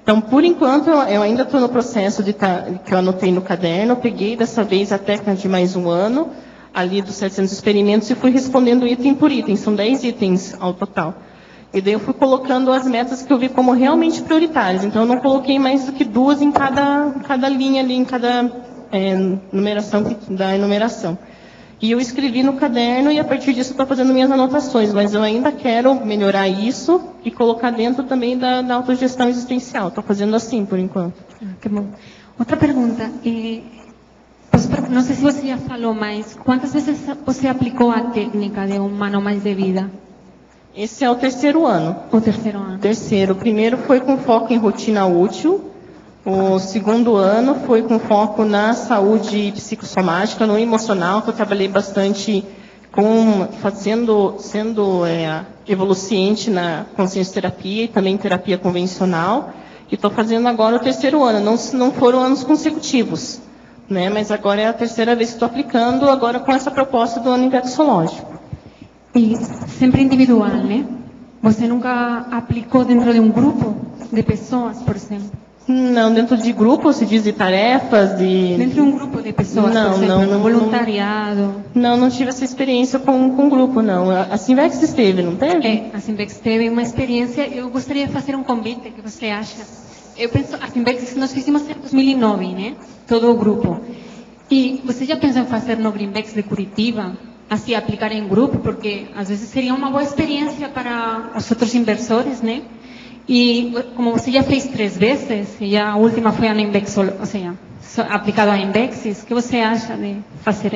S3: Então, por enquanto, eu ainda estou no processo que eu anotei no caderno, eu peguei dessa vez a técnica de mais um ano, ali dos 700 experimentos, e fui respondendo item por item, são 10 itens ao total. E daí eu fui colocando as metas que eu vi como realmente prioritárias. Então, eu não coloquei mais do que 2 em cada linha ali, em cada numeração da enumeração. E eu escrevi no caderno, e a partir disso estou fazendo minhas anotações. Mas eu ainda quero melhorar isso e colocar dentro também da autogestão existencial. Estou fazendo assim, por enquanto.
S9: Que bom. Outra pergunta. Não sei se você já falou, mas quantas vezes você aplicou a técnica de um ano mais de vida?
S3: Esse é o 3º ano.
S9: O 3º ano.
S3: O primeiro foi com foco em rotina útil. O 2º ano foi com foco na saúde psicossomática, no emocional, que eu trabalhei bastante sendo evoluciente na consciencioterapia e também terapia convencional. E estou fazendo agora o 3º ano. Não foram anos consecutivos, né? Mas agora é a 3ª vez que estou aplicando, agora com essa proposta do ano inversológico.
S9: E sempre individual, né? Você nunca aplicou dentro de um grupo de pessoas, por exemplo?
S3: Não, dentro de grupo, se diz de tarefas,
S9: Dentro de um grupo de pessoas, por exemplo, no voluntariado?
S3: Não tive essa experiência com grupo, não. A Simvex esteve, não teve?
S9: A Simvex teve uma experiência. Eu gostaria de fazer um convite, que você acha? Eu penso, a Simvex nós fizemos em 2009, né? Todo o grupo. E você já pensou em fazer no Greenbacks de Curitiba? Assim, aplicar em grupo, porque às vezes seria uma boa experiência para os outros inversores, né? E como você já fez 3 vezes, e a última foi a Invexol, ou seja, aplicado a Invexis, o que você acha de fazer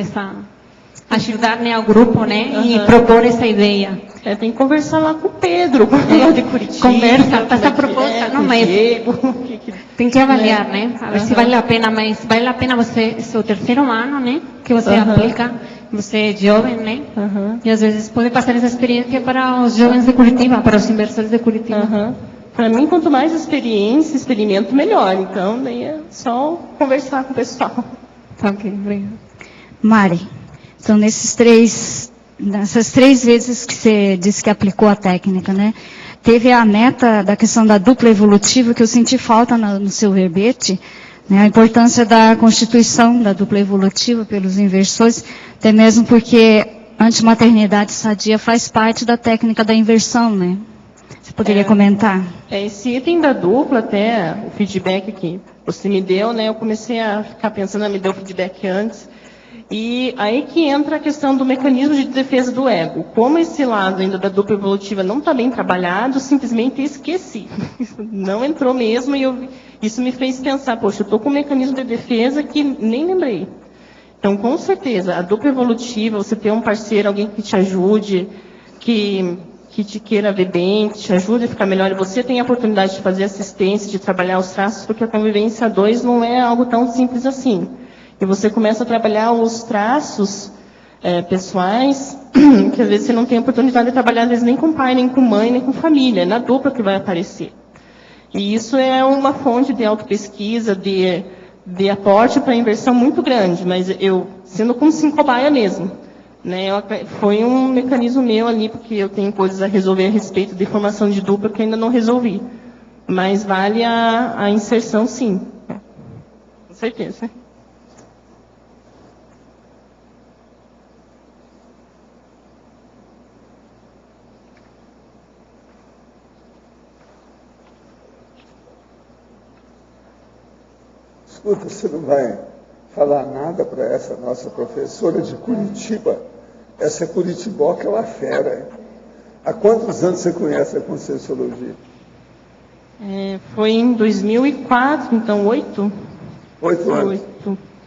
S9: ajudar, né, ao grupo, né, e propor essa ideia?
S3: Tem que conversar lá com o Pedro, lá de Curitiba.
S9: Conversa, passa a proposta, não, mas tem que avaliar, né, a ver se vale a pena, mas vale a pena você, seu 3º ano, né, que você aplica. Você é jovem, né? E às vezes pode passar essa experiência para os jovens de Curitiba, para os inversores de Curitiba.
S3: Para mim, quanto mais experimento, melhor. Então, daí é só conversar com o pessoal.
S9: Ok, obrigada.
S14: Mari, então nessas 3 vezes que você disse que aplicou a técnica, né? Teve a meta da questão da dupla evolutiva, que eu senti falta no seu verbete, né, a importância da constituição da dupla evolutiva pelos inversores, até mesmo porque antimaternidade sadia faz parte da técnica da inversão, né? Você poderia comentar?
S3: Esse item da dupla, até o feedback que você me deu, né? Eu comecei a ficar pensando, me deu feedback antes. E aí que entra a questão do mecanismo de defesa do ego. Como esse lado ainda da dupla evolutiva não está bem trabalhado, simplesmente esqueci. Não entrou mesmo, e isso me fez pensar, poxa, eu estou com um mecanismo de defesa que nem lembrei. Então, com certeza, a dupla evolutiva, você ter um parceiro, alguém que te ajude, que te queira ver bem, que te ajude a ficar melhor, e você tem a oportunidade de fazer assistência, de trabalhar os traços, porque a convivência a 2 não é algo tão simples assim. E você começa a trabalhar os traços pessoais, que às vezes você não tem oportunidade de trabalhar, às vezes nem com pai, nem com mãe, nem com família, é na dupla que vai aparecer. E isso é uma fonte de autopesquisa, de aporte para inversão muito grande, mas eu, sendo como cobaia mesmo, né, foi um mecanismo meu ali, porque eu tenho coisas a resolver a respeito de formação de dupla que ainda não resolvi. Mas vale a inserção, sim. Com certeza.
S2: Escuta, você não vai falar nada para essa nossa professora de Curitiba? Essa curitiboca é uma fera, hein? Há quantos anos você conhece a Conscienciologia?
S3: Foi em 2004, então 8?
S2: 8 anos.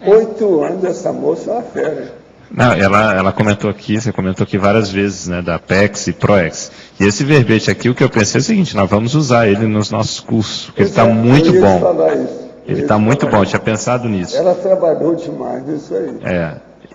S2: 8 anos, essa moça é uma fera, hein?
S15: Não, ela comentou aqui, você comentou aqui várias vezes, né, da PEX e ProEx. E esse verbete aqui, o que eu pensei é o seguinte, nós vamos usar ele nos nossos cursos, porque ele está muito bom.
S2: Falar isso.
S15: Ele está muito bom, eu tinha pensado nisso.
S2: Ela trabalhou demais nisso aí.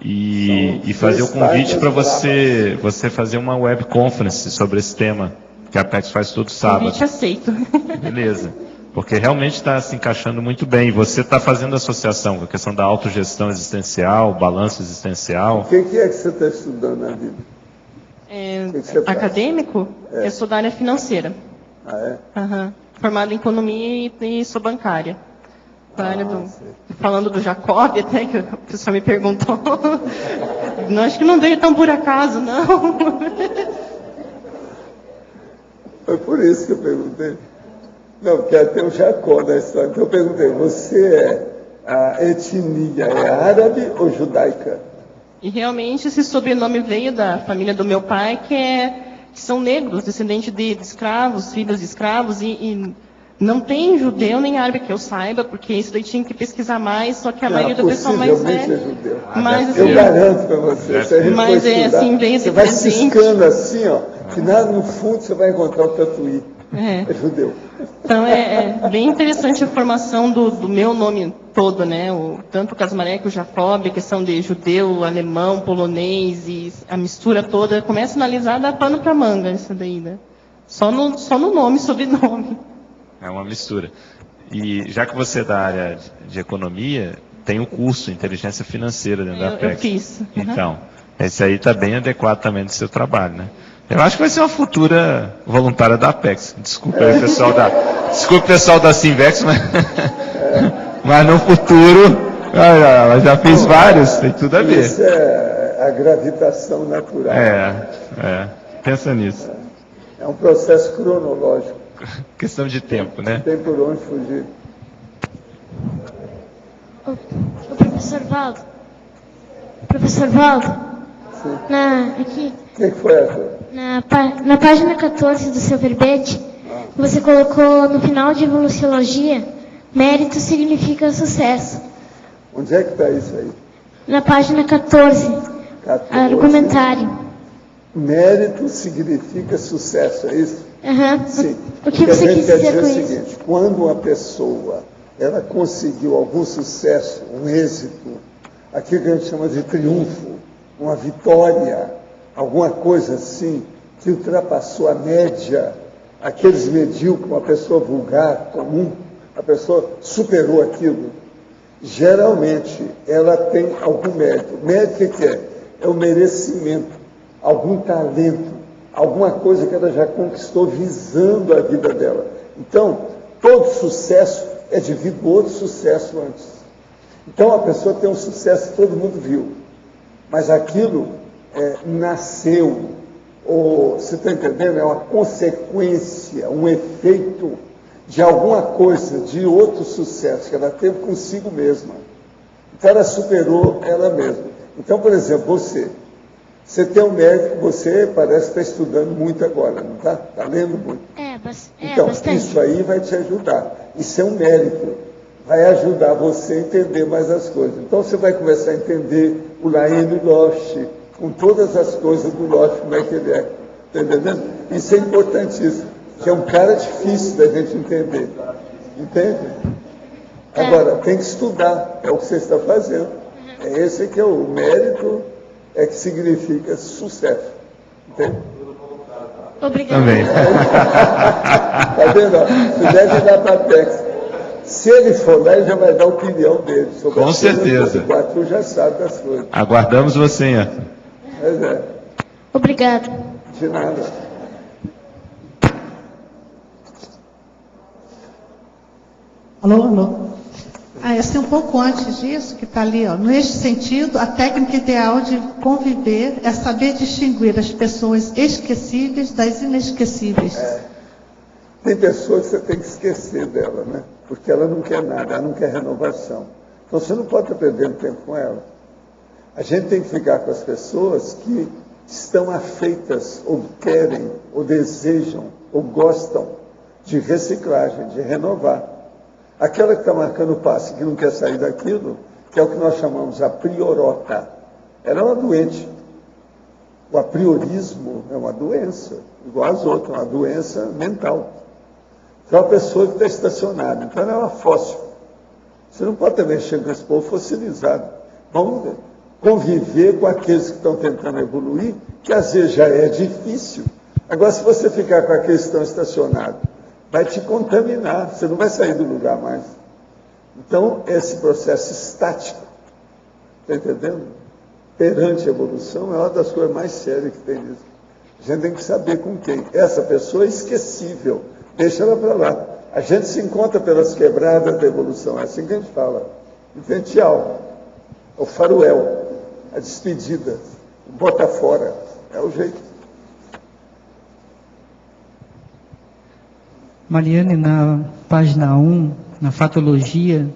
S15: E fazer o convite para você fazer uma web conference sobre esse tema, que a PEX faz todo sábado.
S3: Convite aceito.
S15: Beleza. Porque realmente está se encaixando muito bem. Você está fazendo associação com a questão da autogestão existencial, balanço existencial.
S2: O que é que você está estudando na vida?
S3: Acadêmico? Eu sou da área financeira.
S2: Uhum.
S3: Formada em economia e sou bancária. Falando do Jacob, até que o pessoal me perguntou. Não, acho que não veio tão por acaso, não.
S2: Foi por isso que eu perguntei. Não, porque até o Jacó na história. Então eu perguntei, você a etnia é árabe ou judaica?
S3: E realmente esse sobrenome veio da família do meu pai, que são negros, descendentes de escravos, filhos de escravos, e não tem judeu nem árabe que eu saiba, porque isso daí tinha que pesquisar mais, só que a maioria do pessoal mais velho. Mas,
S2: eu garanto para você, se a gente for estudar,
S3: assim, vem
S2: você vai ciscando assim, ó, que no fundo você vai encontrar o tatuí. É judeu.
S3: Então é bem interessante a formação do meu nome todo, né? Tanto o Casmaré que o Jacob, a questão de judeu, alemão, polonês, e a mistura toda, começa a analisar, dá pano para manga isso daí, né? Só no nome, sobrenome.
S15: É uma mistura. E já que você é da área de economia, tem o curso Inteligência Financeira dentro da PEX.
S3: Eu fiz.
S15: Então, esse aí está bem adequado também do seu trabalho, né? Eu acho que vai ser uma futura voluntária da Apex. Desculpa aí, pessoal da Simvex, mas no futuro, ela já fez vários, tem tudo a ver.
S2: Isso é a gravitação natural.
S15: Pensa nisso.
S2: É um processo cronológico.
S15: Questão de tempo, né?
S2: Não tem por onde fugir.
S16: O professor Valdo. Professor Valdo.
S2: Sim.
S16: Aqui.
S2: O que foi essa?
S16: Na página 14 do seu verbete, você colocou no final de Evoluciologia, mérito significa sucesso.
S2: Onde é que está isso aí?
S16: Na página 14, argumentário.
S2: Mérito significa sucesso, é isso? Sim.
S16: O que você quis dizer com
S2: isso?
S16: isso?
S2: Seguinte, quando uma pessoa ela conseguiu algum sucesso, um êxito, aquilo que a gente chama de triunfo, uma vitória, alguma coisa assim, que ultrapassou a média, aqueles medíocres, uma pessoa vulgar, comum, a pessoa superou aquilo. Geralmente, ela tem algum mérito. Mérito o que é? É o merecimento, algum talento, alguma coisa que ela já conquistou visando a vida dela. Então, todo sucesso é devido a outro sucesso antes. Então, a pessoa tem um sucesso que todo mundo viu, mas aquilo nasceu, ou você está entendendo? É uma consequência, um efeito de alguma coisa, de outro sucesso que ela teve consigo mesma. Então, ela superou ela mesma. Então, por exemplo, você tem um mérito, você parece estar estudando muito agora, não está? Está lendo muito. Então,
S16: bastante.
S2: Isso aí vai te ajudar. Isso é um mérito. Vai ajudar você a entender mais as coisas. Então, você vai começar a entender o Laíno Loft, com todas as coisas do Loft, como é que ele é. Está entendendo? Isso é importantíssimo. Que é um cara difícil da gente entender. Entende? Agora, tem que estudar. É o que você está fazendo. Esse que é o mérito, é que significa sucesso. Entende?
S16: Obrigada.
S15: Também.
S2: Tá vendo? Você deve dar para a Tex. Se ele for lá, ele já vai dar a opinião dele sobre
S15: Com
S2: as coisas,
S15: certeza.
S2: porque o Arthur já sabe das coisas.
S15: Aguardamos você, hein?
S2: Mas é,
S16: Obrigada.
S2: de nada.
S17: Alô, alô. Assim, um pouco antes disso, que está ali, ó, neste sentido, a técnica ideal de conviver é saber distinguir as pessoas esquecíveis das inesquecíveis.
S2: Tem pessoas que você tem que esquecer dela, né? Porque ela não quer nada, ela não quer renovação. Então você não pode estar perdendo tempo com ela. A gente tem que ficar com as pessoas que estão afeitas, ou querem, ou desejam, ou gostam de reciclagem, de renovar. Aquela que está marcando o passe, que não quer sair daquilo, que é o que nós chamamos a priorota. Ela é uma doente. O apriorismo é uma doença, igual as outras, uma doença mental. Então, é uma pessoa que está estacionada. Então, ela é uma fóssil. Você não pode também mexer com esse povo fossilizado. Vamos conviver com aqueles que estão tentando evoluir, que às vezes já é difícil. Agora, se você ficar com aqueles que estão estacionados, vai te contaminar, você não vai sair do lugar mais. Então, esse processo estático, está entendendo? Perante a evolução, é uma das coisas mais sérias que tem nisso. A gente tem que saber com quem. Essa pessoa é esquecível, deixa ela para lá. A gente se encontra pelas quebradas da evolução, é assim que a gente fala. Então, tchau, o faroel, a despedida, o bota fora, é o jeito.
S10: Mariane, na página 1, na fatologia,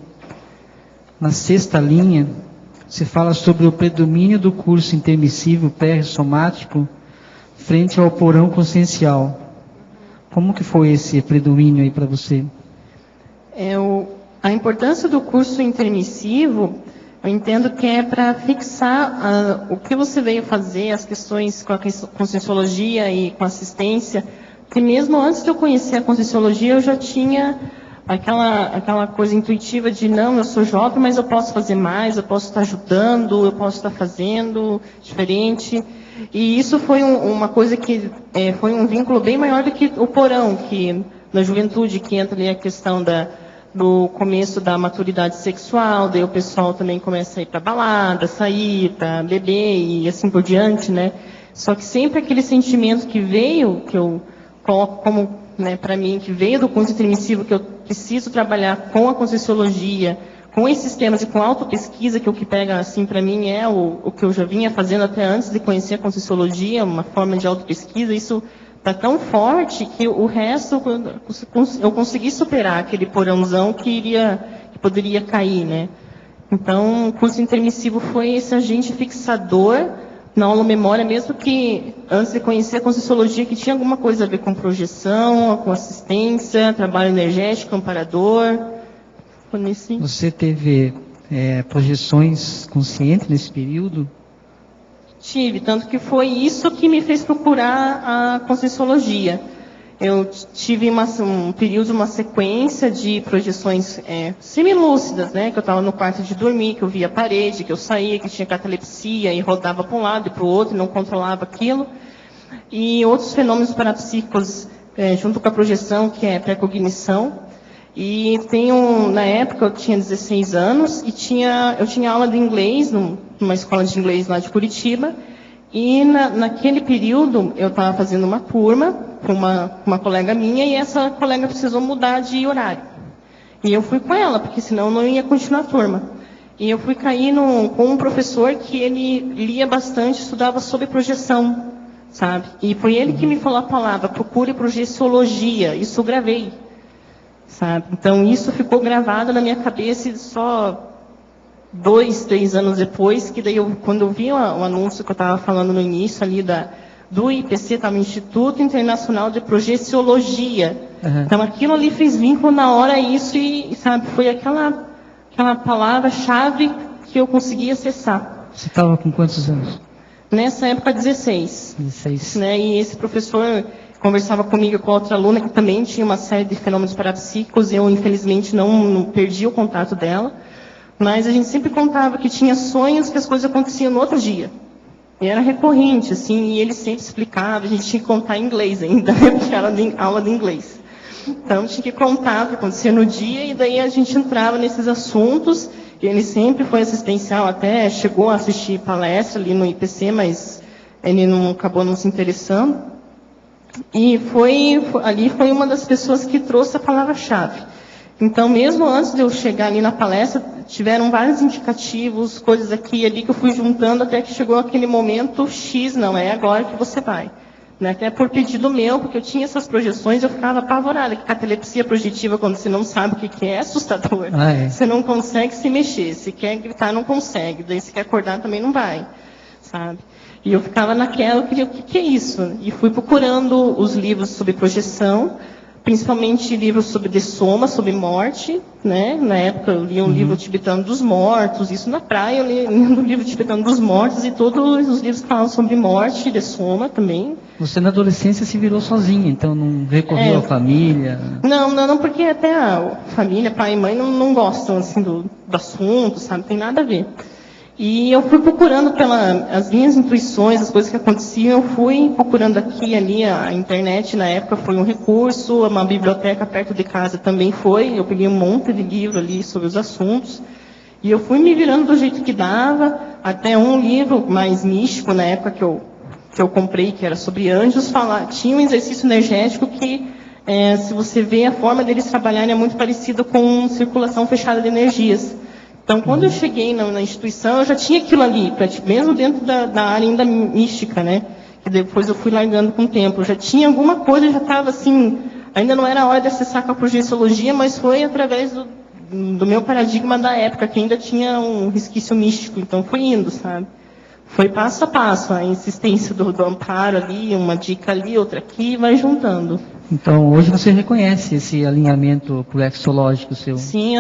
S10: na 6ª linha, se fala sobre o predomínio do curso intermissivo pré-somático frente ao porão consciencial. Como que foi esse predomínio aí para você?
S3: A importância do curso intermissivo, eu entendo que é para fixar o que você veio fazer, as questões com a conscienciologia e com assistência. Porque mesmo antes de eu conhecer a conscienciologia, eu já tinha aquela coisa intuitiva de, não, eu sou jovem, mas eu posso fazer mais, eu posso estar ajudando, eu posso estar fazendo diferente. E isso foi uma coisa que foi um vínculo bem maior do que o porão, que na juventude, que entra ali a questão do começo da maturidade sexual, daí o pessoal também começa a ir para balada, sair, para beber e assim por diante, né? Só que sempre aquele sentimento que veio, que eu coloco como, né, para mim, que veio do curso intermissivo, que eu preciso trabalhar com a conscienciologia, com esses temas e com autopesquisa, que o que pega, assim, para mim é o que eu já vinha fazendo até antes de conhecer a conscienciologia, uma forma de autopesquisa, isso está tão forte que o resto, eu consegui superar aquele porãozão que poderia cair, né? Então, o curso intermissivo foi esse agente fixador na aula memória, mesmo que antes de conhecer a conscienciologia, que tinha alguma coisa a ver com projeção, com assistência, trabalho energético, amparador.
S10: Você teve projeções conscientes nesse período?
S3: Tive, tanto que foi isso que me fez procurar a conscienciologia. Eu tive um período, uma sequência de projeções semilúcidas, né? Que eu estava no quarto de dormir, que eu via a parede, que eu saía, que tinha catalepsia e rodava para um lado e para o outro e não controlava aquilo. E outros fenômenos parapsíquicos junto com a projeção, que é pré-cognição. E na época eu tinha 16 anos e eu tinha aula de inglês numa escola de inglês lá de Curitiba. E naquele período eu estava fazendo uma turma com uma colega minha e essa colega precisou mudar de horário. E eu fui com ela, porque senão eu não ia continuar a turma. E eu fui cair com um professor que ele lia bastante, estudava sobre projeção, sabe? E foi ele que me falou a palavra, procure projeciologia. Isso eu gravei, sabe? Então isso ficou gravado na minha cabeça e só 2, 3 anos depois, que daí quando eu vi o anúncio que eu estava falando no início ali do IPC, estava no Instituto Internacional de Projeciologia. Uhum. Então aquilo ali fez vínculo na hora isso e, sabe, foi aquela palavra-chave que eu consegui acessar.
S10: Você estava com quantos anos?
S3: Nessa época, 16.
S10: 16.
S3: Né? E esse professor conversava comigo com outra aluna que também tinha uma série de fenômenos parapsíquicos. Eu, infelizmente, não perdi o contato dela. Mas a gente sempre contava que tinha sonhos que as coisas aconteciam no outro dia. E era recorrente, assim, e ele sempre explicava, a gente tinha que contar em inglês ainda, né, porque era aula de inglês. Então, tinha que contar o que acontecia no dia, e daí a gente entrava nesses assuntos, e ele sempre foi assistencial, até chegou a assistir palestra ali no IPC, mas ele acabou não se interessando. E ali foi uma das pessoas que trouxe a palavra-chave. Então, mesmo antes de eu chegar ali na palestra, tiveram vários indicativos, coisas aqui e ali que eu fui juntando até que chegou aquele momento X, não, é agora que você vai. Né? Até por pedido meu, porque eu tinha essas projeções, eu ficava apavorada, que catalepsia projetiva, quando você não sabe o que é assustador. Você não consegue se mexer, se quer gritar, não consegue, daí se quer acordar também não vai, sabe? E eu ficava naquela, eu queria, o que é isso? E fui procurando os livros sobre projeção, principalmente livros sobre dessoma, sobre morte, né? Na época eu li um livro tibetano dos mortos, isso na praia, eu li um livro tibetano dos mortos e todos os livros que falam sobre morte e dessoma também.
S10: Você na adolescência se virou sozinha, então não recorreu à família?
S3: Não, porque até a família, pai e mãe, não gostam assim, do assunto, sabe? Tem nada a ver. E eu fui procurando as minhas intuições, as coisas que aconteciam, eu fui procurando aqui e ali, a internet na época foi um recurso, uma biblioteca perto de casa também foi, eu peguei um monte de livro ali sobre os assuntos, e eu fui me virando do jeito que dava, até um livro mais místico na época que eu comprei, que era sobre anjos, tinha um exercício energético que, se você vê, a forma deles trabalharem é muito parecida com circulação fechada de energias. Então, quando eu cheguei na instituição, eu já tinha aquilo ali, mesmo dentro da área ainda mística, né? Que depois eu fui largando com o tempo. Eu já tinha alguma coisa, já estava assim, ainda não era a hora de acessar com a projeciologia, mas foi através do meu paradigma da época, que ainda tinha um resquício místico. Então, foi indo, sabe? Foi passo a passo, a insistência do amparo ali, uma dica ali, outra aqui, vai juntando.
S10: Então, hoje você reconhece esse alinhamento plexológico seu?
S3: Sim,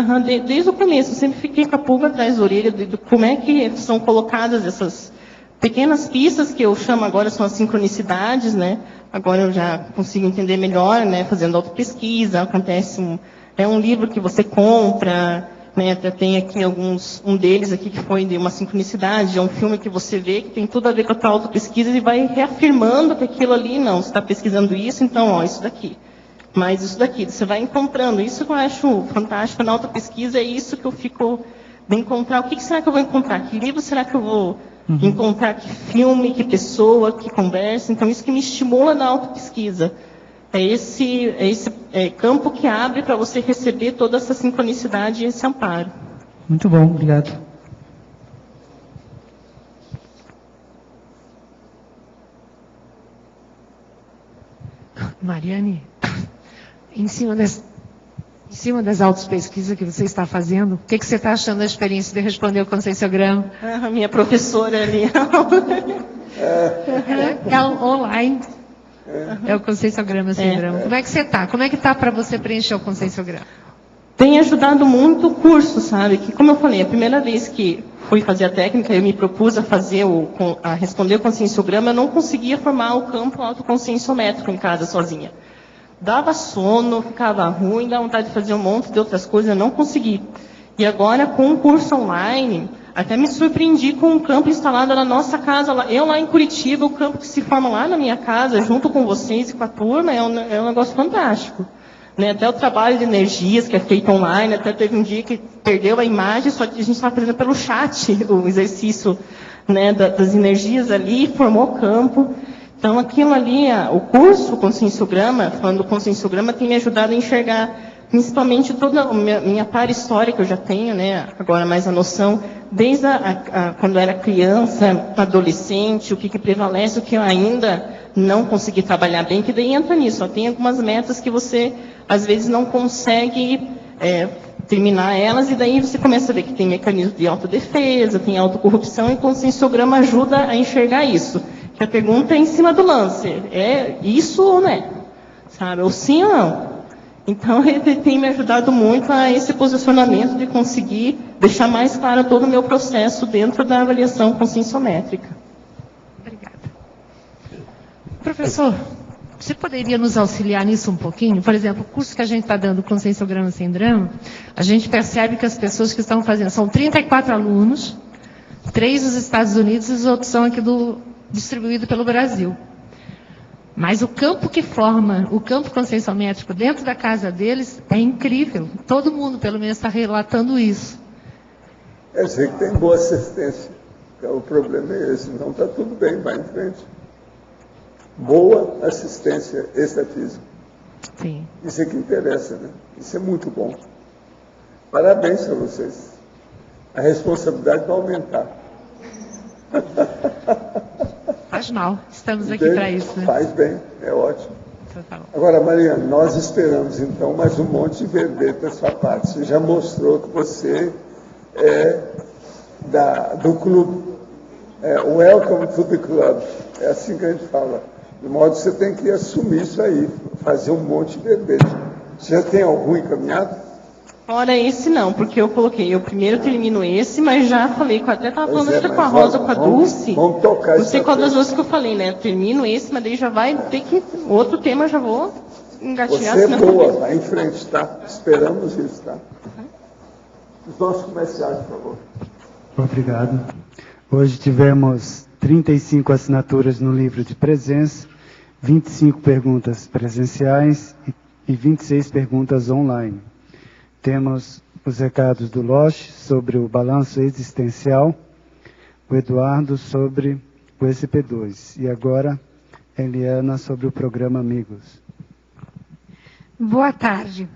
S3: desde o começo. Eu sempre fiquei com a pulga atrás da orelha de como é que são colocadas essas pequenas pistas, que eu chamo agora são as sincronicidades, né? Agora eu já consigo entender melhor, né? Fazendo autopesquisa, acontece um livro que você compra, né? Até tem aqui um deles aqui que foi de uma sincronicidade, é um filme que você vê que tem tudo a ver com a tua autopesquisa e vai reafirmando que aquilo ali, não, você está pesquisando isso, então, ó, isso daqui. Mas isso daqui, você vai encontrando. Isso que eu acho fantástico na autopesquisa, é isso que eu fico de encontrar. O que será que eu vou encontrar? Que livro será que eu vou encontrar? Que filme, que pessoa, que conversa? Então, isso que me estimula na autopesquisa. É esse campo que abre para você receber toda essa sincronicidade e esse amparo.
S10: Muito bom, obrigado.
S12: Mariane, em cima das autopesquisas que você está fazendo, o que você está achando da experiência de responder o conscienciograma?
S3: A minha professora ali.
S12: É online. É o conscienciograma sem drama. Como é que você está? Como é que está para você preencher o conscienciograma?
S3: Tem ajudado muito o curso, sabe? Que, como eu falei, a primeira vez que fui fazer a técnica, eu me propus a responder o conscienciograma, eu não conseguia formar o campo autoconscienciométrico em casa sozinha. Dava sono, ficava ruim, dava vontade de fazer um monte de outras coisas, eu não consegui. E agora, com o curso online, até me surpreendi com um campo instalado na nossa casa, eu lá em Curitiba, o campo que se forma lá na minha casa, junto com vocês e com a turma, é um negócio fantástico. Né? Até o trabalho de energias, que é feito online, até teve um dia que perdeu a imagem, só que a gente estava fazendo pelo chat o exercício, né, das energias ali, formou campo. Então, aquilo ali, o curso, o conscienciograma, falando do conscienciograma, tem me ajudado a enxergar, principalmente toda a minha par história que eu já tenho, né, agora mais a noção, desde quando eu era criança, adolescente, o que prevalece, o que eu ainda não consegui trabalhar bem, que daí entra nisso. Tem algumas metas que você, às vezes, não consegue terminar elas, e daí você começa a ver que tem mecanismos de autodefesa, tem autocorrupção, e o conscienciograma ajuda a enxergar isso. Que a pergunta é em cima do lance, é isso ou não é? Sabe? Ou sim ou não? Então, ele tem me ajudado muito a esse posicionamento de conseguir deixar mais claro todo o meu processo dentro da avaliação conscienciométrica.
S12: Obrigada. Professor, você poderia nos auxiliar nisso um pouquinho? Por exemplo, o curso que a gente está dando, Conscienciograma Sem Drama, a gente percebe que as pessoas que estão fazendo, são 34 alunos, 3 dos Estados Unidos e os outros são aqui distribuídos pelo Brasil. Mas o campo que forma, o campo conscienciométrico dentro da casa deles é incrível. Todo mundo, pelo menos, está relatando isso.
S2: Eu sei que tem boa assistência. O problema é esse. Então está tudo bem, vai em frente. Boa assistência extrafísica.
S12: Sim.
S2: Isso é que interessa, né? Isso é muito bom. Parabéns a vocês. A responsabilidade vai aumentar.
S12: Faz mal. Estamos aqui para isso, né?
S2: Faz bem, é ótimo.
S12: Então, tá bom.
S2: Agora, Mariana, nós esperamos então mais um monte de verbete da sua parte. Você já mostrou que você é do clube. Welcome to the club. É assim que a gente fala. De modo que você tem que assumir isso aí, fazer um monte de verbete. Você já tem algum encaminhado?
S3: Ora, esse não, porque eu coloquei, eu primeiro termino esse, mas já falei, até estava falando acho que com a Rosa, com a Dulce.
S2: Vamos tocar isso.
S3: Não sei qual das duas que eu falei, né? Termino esse, mas daí já vai ter que. Outro tema já vou engatilhar.
S2: Você é boa, vai em frente, tá? Esperamos isso, tá? Os nossos comerciais, por favor.
S18: Obrigado. Hoje tivemos 35 assinaturas no livro de presença, 25 perguntas presenciais e 26 perguntas online. Temos os recados do Loche sobre o balanço existencial, o Eduardo sobre o SCP-2 e agora Eliana sobre o programa Amigos.
S19: Boa tarde.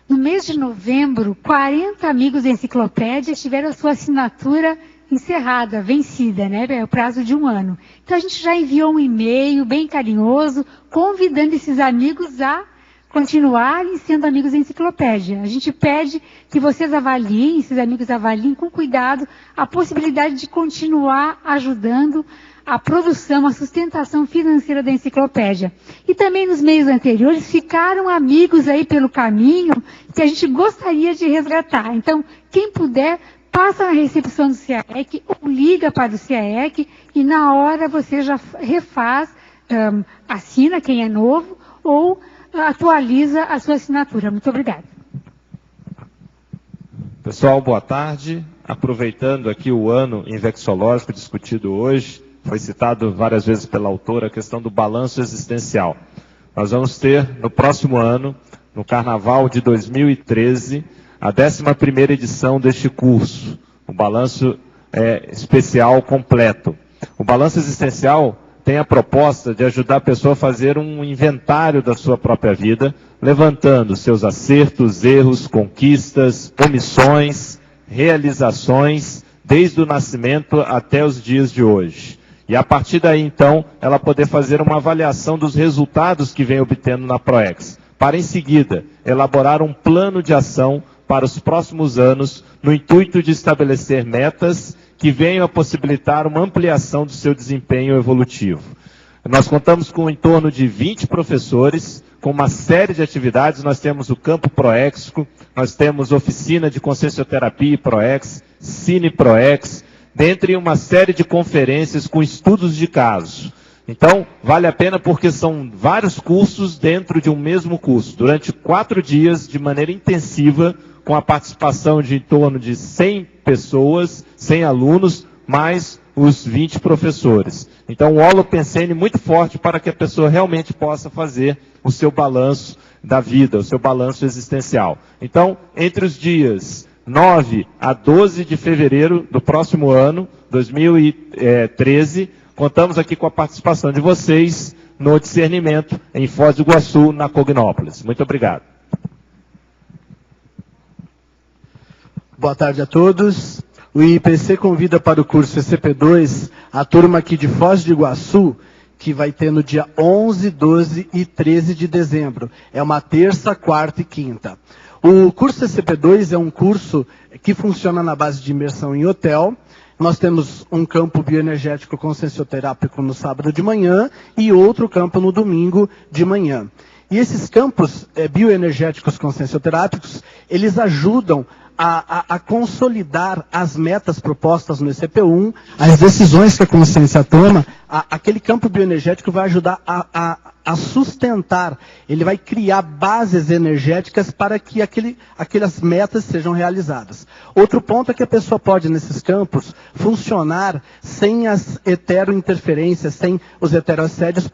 S19: No mês de novembro, 40 amigos da enciclopédia tiveram a sua assinatura encerrada, vencida, né? É o prazo de 1 ano. Então a gente já enviou um e-mail bem carinhoso, convidando esses amigos a continuarem sendo amigos da enciclopédia. A gente pede que vocês avaliem, esses amigos avaliem com cuidado a possibilidade de continuar ajudando a produção, a sustentação financeira da enciclopédia. E também nos meios anteriores ficaram amigos aí pelo caminho que a gente gostaria de resgatar. Então, quem puder, passa na recepção do CIAEC ou liga para o CIAEC e na hora você já refaz, assina quem é novo ou atualiza a sua assinatura. Muito obrigada.
S15: Pessoal, boa tarde. Aproveitando aqui o ano infecciológico discutido hoje, foi citado várias vezes pela autora a questão do balanço existencial. Nós vamos ter no próximo ano, no Carnaval de 2013, a 11ª edição deste curso, o balanço especial completo. O balanço existencial tem a proposta de ajudar a pessoa a fazer um inventário da sua própria vida, levantando seus acertos, erros, conquistas, omissões, realizações, desde o nascimento até os dias de hoje. E a partir daí, então, ela poder fazer uma avaliação dos resultados que vem obtendo na PROEX, para em seguida elaborar um plano de ação para os próximos anos, no intuito de estabelecer metas que venham a possibilitar uma ampliação do seu desempenho evolutivo. Nós contamos com em torno de 20 professores, com uma série de atividades. Nós temos o campo Proexco, nós temos oficina de consciencioterapia e Proex, Cine Proex, dentre uma série de conferências com estudos de caso. Então, vale a pena porque são vários cursos dentro de um mesmo curso, durante 4 dias, de maneira intensiva, com a participação de em torno de 100 pessoas, 100 alunos, mais os 20 professores. Então, um holopensene muito forte para que a pessoa realmente possa fazer o seu balanço da vida, o seu balanço existencial. Então, entre os dias 9 a 12 de fevereiro do próximo ano, 2013, contamos aqui com a participação de vocês no discernimento em Foz do Iguaçu, na Cognópolis. Muito obrigado.
S18: Boa tarde a todos. O IPC convida para o curso SCP-2 a turma aqui de Foz do Iguaçu, que vai ter no dia 11, 12 e 13 de dezembro. É uma terça, quarta e quinta. O curso SCP-2 é um curso que funciona na base de imersão em hotel. Nós temos um campo bioenergético consciencioterápico no sábado de manhã e outro campo no domingo de manhã. E esses campos bioenergéticos consciencioterápicos, eles ajudam a consolidar as metas propostas no SCP-1, as decisões que a consciência toma. Aquele campo bioenergético vai ajudar a a sustentar, ele vai criar bases energéticas para que aquelas metas sejam realizadas. Outro ponto é que a pessoa pode, nesses campos, funcionar sem as heterointerferências, sem os heteroassédios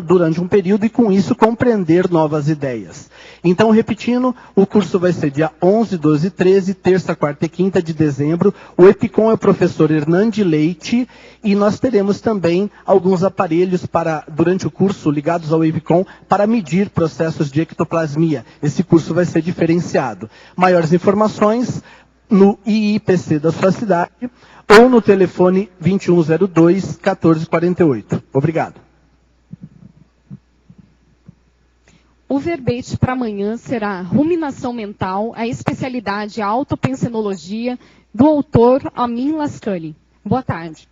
S18: durante um período e, com isso, compreender novas ideias. Então, repetindo, o curso vai ser dia 11, 12 e 13, terça, quarta e quinta de dezembro. O EPICOM é o professor Hernande Leite e nós teremos também alguns aparelhos durante o curso ligados ao EPICOM para medir processos de ectoplasmia. Esse curso vai ser diferenciado. Maiores informações no IIPC da sua cidade ou no telefone 2102-1448. Obrigado.
S20: O verbete para amanhã será Ruminação Mental, a especialidade autopensenologia, do autor Amin Lascani. Boa tarde.